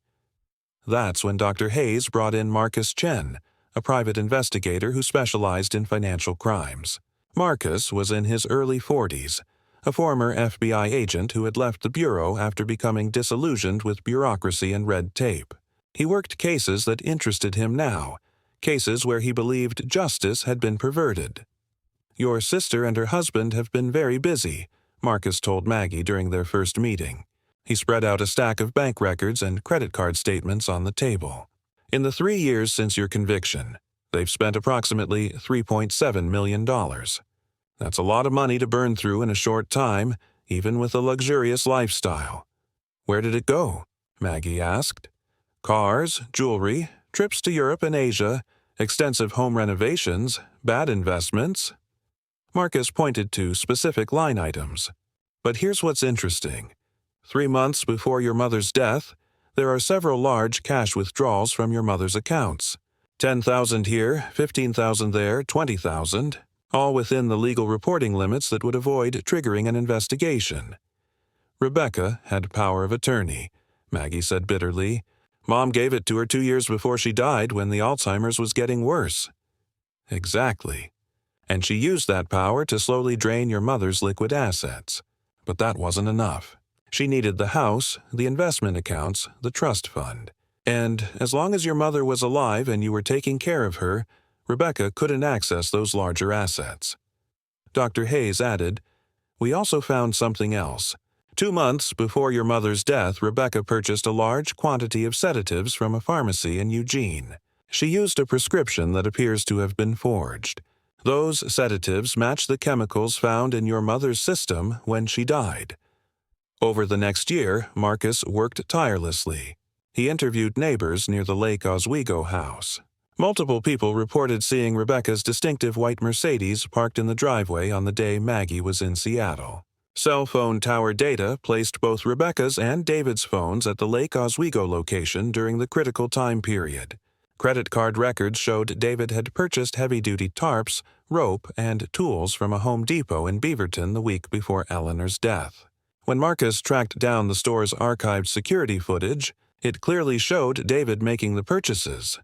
That's when Dr. Hayes brought in Marcus Chen, a private investigator who specialized in financial crimes. Marcus was in his early 40s, a former FBI agent who had left the bureau after becoming disillusioned with bureaucracy and red tape. He worked cases that interested him now, cases where he believed justice had been perverted. "Your sister and her husband have been very busy," Marcus told Maggie during their first meeting. He spread out a stack of bank records and credit card statements on the table. "In the 3 years since your conviction, they've spent approximately $3.7 million. That's a lot of money to burn through in a short time, even with a luxurious lifestyle." "Where did it go?" Maggie asked. "Cars, jewelry, trips to Europe and Asia, extensive home renovations, bad investments." Marcus pointed to specific line items. "But here's what's interesting. 3 months before your mother's death, there are several large cash withdrawals from your mother's accounts. 10,000 here, 15,000 there, 20,000, all within the legal reporting limits that would avoid triggering an investigation." "Rebecca had power of attorney," Maggie said bitterly. "Mom gave it to her 2 years before she died when the Alzheimer's was getting worse." "Exactly. And she used that power to slowly drain your mother's liquid assets. But that wasn't enough. She needed the house, the investment accounts, the trust fund. And as long as your mother was alive and you were taking care of her, Rebecca couldn't access those larger assets." Dr. Hayes added, "We also found something else. 2 months before your mother's death, Rebecca purchased a large quantity of sedatives from a pharmacy in Eugene. She used a prescription that appears to have been forged. Those sedatives match the chemicals found in your mother's system when she died." Over the next year, Marcus worked tirelessly. He interviewed neighbors near the Lake Oswego house. Multiple people reported seeing Rebecca's distinctive white Mercedes parked in the driveway on the day Maggie was in Seattle. Cell phone tower data placed both Rebecca's and David's phones at the Lake Oswego location during the critical time period. Credit card records showed David had purchased heavy-duty tarps, rope, and tools from a Home Depot in Beaverton the week before Eleanor's death. When Marcus tracked down the store's archived security footage, it clearly showed David making the purchases.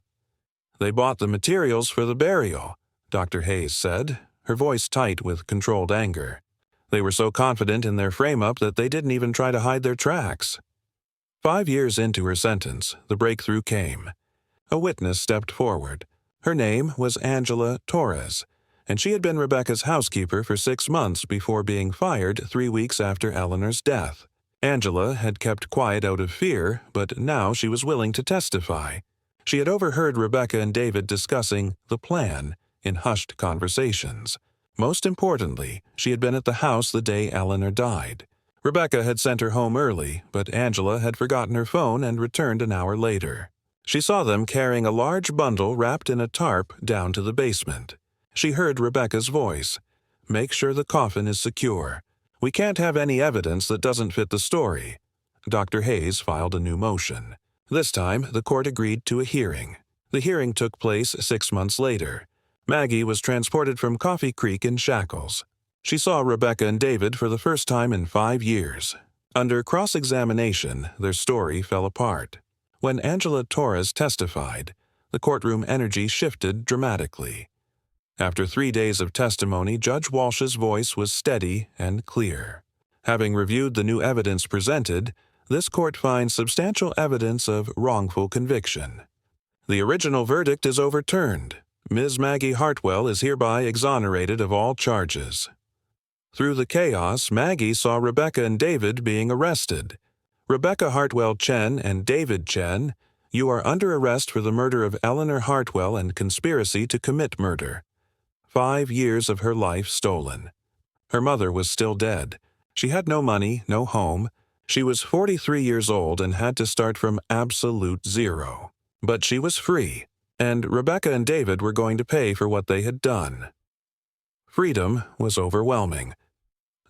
They bought the materials for the burial, Dr. Hayes said, her voice tight with controlled anger. They were so confident in their frame-up that they didn't even try to hide their tracks. 5 years into her sentence, the breakthrough came. A witness stepped forward. Her name was Angela Torres, and she had been Rebecca's housekeeper for 6 months before being fired 3 weeks after Eleanor's death. Angela had kept quiet out of fear, but now she was willing to testify. She had overheard Rebecca and David discussing the plan in hushed conversations. Most importantly, she had been at the house the day Eleanor died. Rebecca had sent her home early, but Angela had forgotten her phone and returned an hour later. She saw them carrying a large bundle wrapped in a tarp down to the basement. She heard Rebecca's voice. "Make sure the coffin is secure. We can't have any evidence that doesn't fit the story." Dr. Hayes filed a new motion. This time, the court agreed to a hearing. The hearing took place 6 months later. Maggie was transported from Coffee Creek in shackles. She saw Rebecca and David for the first time in 5 years. Under cross-examination, their story fell apart. When Angela Torres testified, the courtroom energy shifted dramatically. After 3 days of testimony, Judge Walsh's voice was steady and clear. Having reviewed the new evidence presented, this court finds substantial evidence of wrongful conviction. The original verdict is overturned. Ms. Maggie Hartwell is hereby exonerated of all charges. Through the chaos, Maggie saw Rebecca and David being arrested. Rebecca Hartwell Chen and David Chen, you are under arrest for the murder of Eleanor Hartwell and conspiracy to commit murder. 5 years of her life stolen. Her mother was still dead. She had no money, no home. She was 43 years old and had to start from absolute zero. But she was free, and Rebecca and David were going to pay for what they had done. Freedom was overwhelming.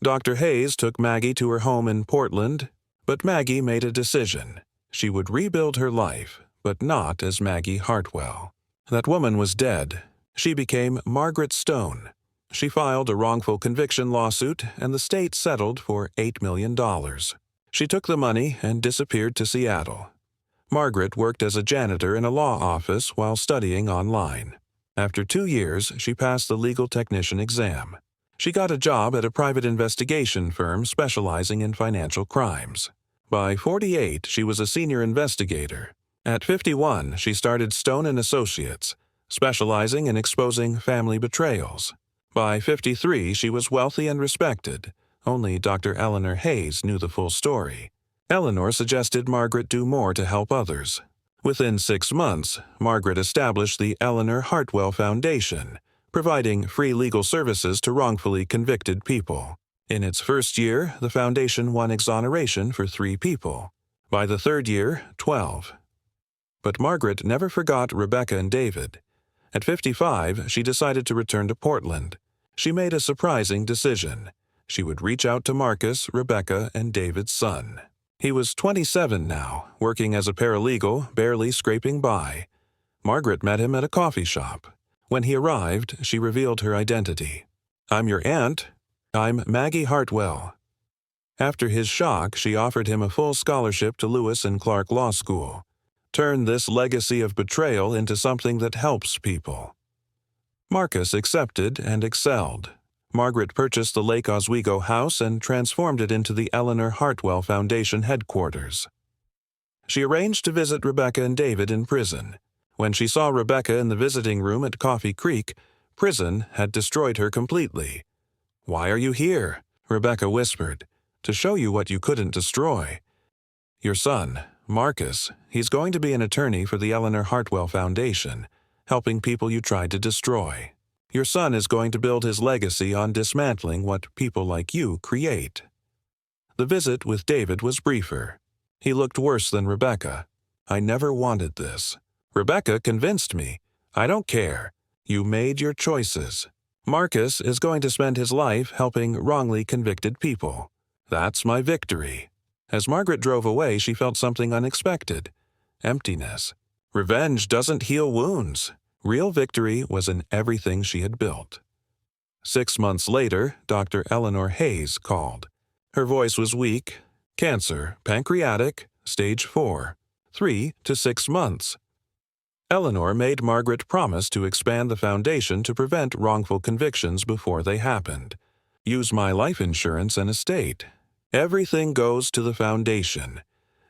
Dr. Hayes took Maggie to her home in Portland, but Maggie made a decision. She would rebuild her life, but not as Maggie Hartwell. That woman was dead. She became Margaret Stone. She filed a wrongful conviction lawsuit, and the state settled for $8 million. She took the money and disappeared to Seattle. Margaret worked as a janitor in a law office while studying online. After 2 years, she passed the legal technician exam. She got a job at a private investigation firm specializing in financial crimes. By 48, she was a senior investigator. At 51, she started Stone & Associates, specializing in exposing family betrayals. By 53, she was wealthy and respected. Only Dr. Eleanor Hayes knew the full story. Eleanor suggested Margaret do more to help others. Within 6 months, Margaret established the Eleanor Hartwell Foundation, providing free legal services to wrongfully convicted people. In its first year, the foundation won exoneration for 3 people. By the 3rd year, 12. But Margaret never forgot Rebecca and David. At 55, she decided to return to Portland. She made a surprising decision. She would reach out to Marcus, Rebecca, and David's son. He was 27 now, working as a paralegal, barely scraping by. Margaret met him at a coffee shop. When he arrived, she revealed her identity. "I'm your aunt. I'm Maggie Hartwell." After his shock, she offered him a full scholarship to Lewis and Clark Law School. Turn this legacy of betrayal into something that helps people. Marcus accepted and excelled. Margaret purchased the Lake Oswego house and transformed it into the Eleanor Hartwell Foundation headquarters. She arranged to visit Rebecca and David in prison. When she saw Rebecca in the visiting room at Coffee Creek, prison had destroyed her completely. "Why are you here?" Rebecca whispered. "To show you what you couldn't destroy. Your son, Marcus, he's going to be an attorney for the Eleanor Hartwell Foundation, helping people you tried to destroy. Your son is going to build his legacy on dismantling what people like you create." The visit with David was briefer. He looked worse than Rebecca. "I never wanted this. Rebecca convinced me. I don't care. You made your choices. Marcus is going to spend his life helping wrongly convicted people. That's my victory." As Margaret drove away, she felt something unexpected. Emptiness. Revenge doesn't heal wounds. Real victory was in everything she had built. 6 months later, Dr. Eleanor Hayes called. Her voice was weak. "Cancer, pancreatic, stage 4, 3 to 6 months. Eleanor made Margaret promise to expand the foundation to prevent wrongful convictions before they happened. Use my life insurance and estate. Everything goes to the foundation.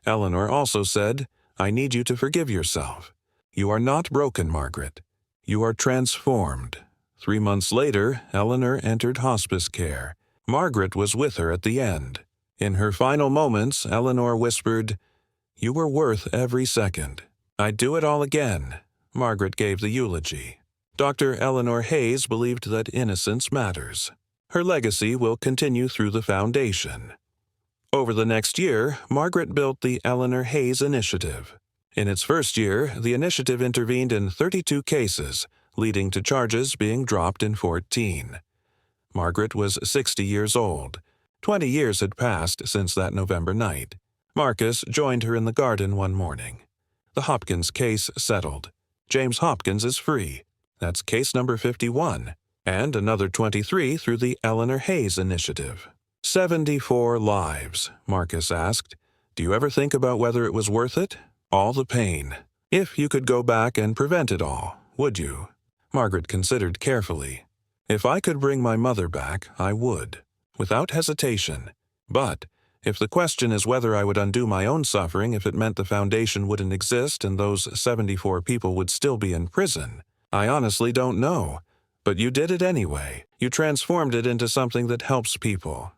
Eleanor also said, I need you to forgive yourself. You are not broken, Margaret. You are transformed. 3 months later, Eleanor entered hospice care. Margaret was with her at the end. In her final moments, Eleanor whispered, You were worth every second. I'd do it all again. Margaret gave the eulogy. Dr. Eleanor Hayes believed that innocence matters. Her legacy will continue through the foundation. Over the next year, Margaret built the Eleanor Hayes Initiative. In its first year, the initiative intervened in 32 cases, leading to charges being dropped in 14. Margaret was 60 years old. 20 years had passed since that November night. Marcus joined her in the garden one morning. The Hopkins case settled. James Hopkins is free. That's case number 51, and another 23 through the Eleanor Hayes Initiative. 74 lives, Marcus asked. Do you ever think about whether it was worth it? All the pain. If you could go back and prevent it all, would you? Margaret considered carefully. If I could bring my mother back, I would, without hesitation. But if the question is whether I would undo my own suffering if it meant the foundation wouldn't exist and those 74 people would still be in prison, I honestly don't know. But you did it anyway. You transformed it into something that helps people.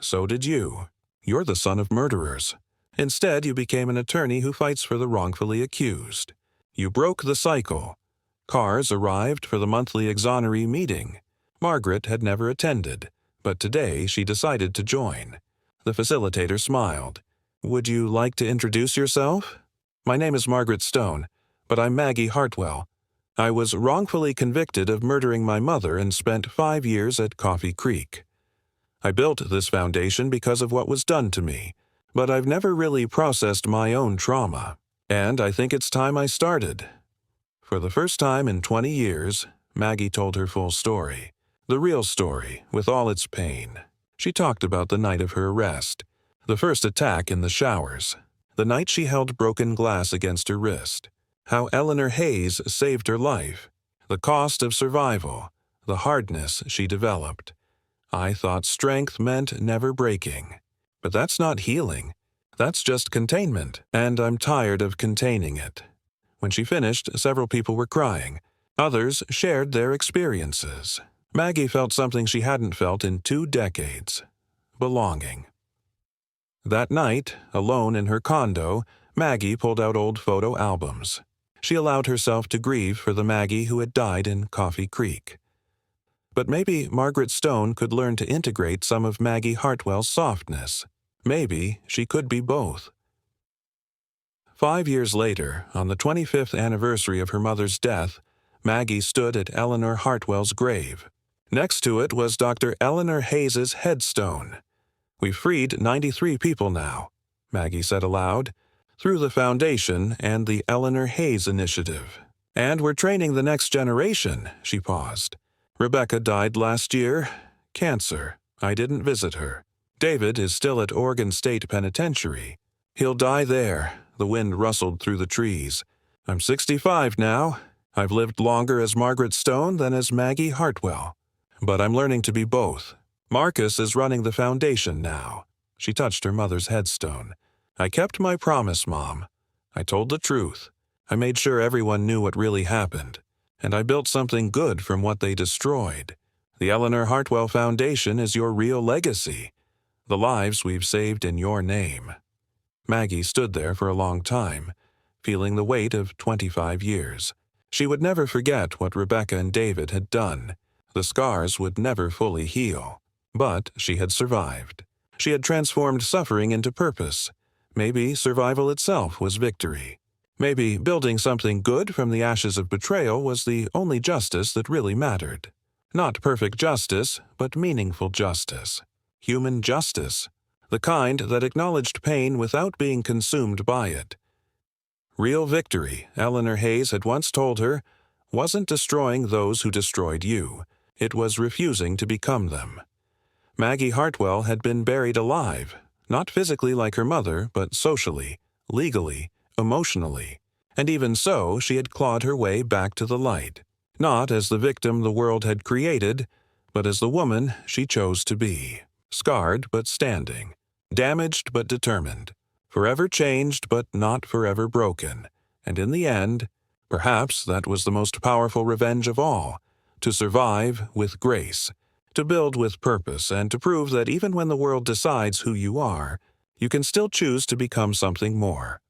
So did you. You're the son of murderers. Instead, you became an attorney who fights for the wrongfully accused. You broke the cycle. Cars arrived for the monthly exoneree meeting. Margaret had never attended, but today she decided to join. The facilitator smiled. Would you like to introduce yourself? My name is Margaret Stone, but I'm Maggie Hartwell. I was wrongfully convicted of murdering my mother and spent 5 years at Coffee Creek. I built this foundation because of what was done to me, but I've never really processed my own trauma, and I think it's time I started. For the first time in 20 years, Maggie told her full story, the real story with all its pain. She talked about the night of her arrest, the first attack in the showers, the night she held broken glass against her wrist, how Eleanor Hayes saved her life, the cost of survival, the hardness she developed. I thought strength meant never breaking. But that's not healing. That's just containment, and I'm tired of containing it. When she finished, several people were crying. Others shared their experiences. Maggie felt something she hadn't felt in 2 decades. Belonging. That night, alone in her condo, Maggie pulled out old photo albums. She allowed herself to grieve for the Maggie who had died in Coffee Creek. But maybe Margaret Stone could learn to integrate some of Maggie Hartwell's softness. Maybe she could be both. 5 years later, on the 25th anniversary of her mother's death, Maggie stood at Eleanor Hartwell's grave. Next to it was Dr. Eleanor Hayes's headstone. We've freed 93 people now, Maggie said aloud, through the foundation and the Eleanor Hayes Initiative. And we're training the next generation, she paused. Rebecca died last year. Cancer. I didn't visit her. David is still at Oregon State Penitentiary. He'll die there. The wind rustled through the trees. I'm 65 now. I've lived longer as Margaret Stone than as Maggie Hartwell. But I'm learning to be both. Marcus is running the foundation now. She touched her mother's headstone. I kept my promise, Mom. I told the truth. I made sure everyone knew what really happened. And I built something good from what they destroyed. The Eleanor Hartwell Foundation is your real legacy. The lives we've saved in your name. Maggie stood there for a long time, feeling the weight of 25 years. She would never forget what Rebecca and David had done. The scars would never fully heal. But she had survived. She had transformed suffering into purpose. Maybe survival itself was victory. Maybe building something good from the ashes of betrayal was the only justice that really mattered. Not perfect justice, but meaningful justice. Human justice. The kind that acknowledged pain without being consumed by it. Real victory, Eleanor Hayes had once told her, wasn't destroying those who destroyed you. It was refusing to become them. Maggie Hartwell had been buried alive, not physically like her mother, but socially, legally, emotionally. And even so, she had clawed her way back to the light, not as the victim the world had created, but as the woman she chose to be, scarred but standing, damaged but determined, forever changed but not forever broken, and in the end, perhaps that was the most powerful revenge of all, to survive with grace, to build with purpose, and to prove that even when the world decides who you are, you can still choose to become something more.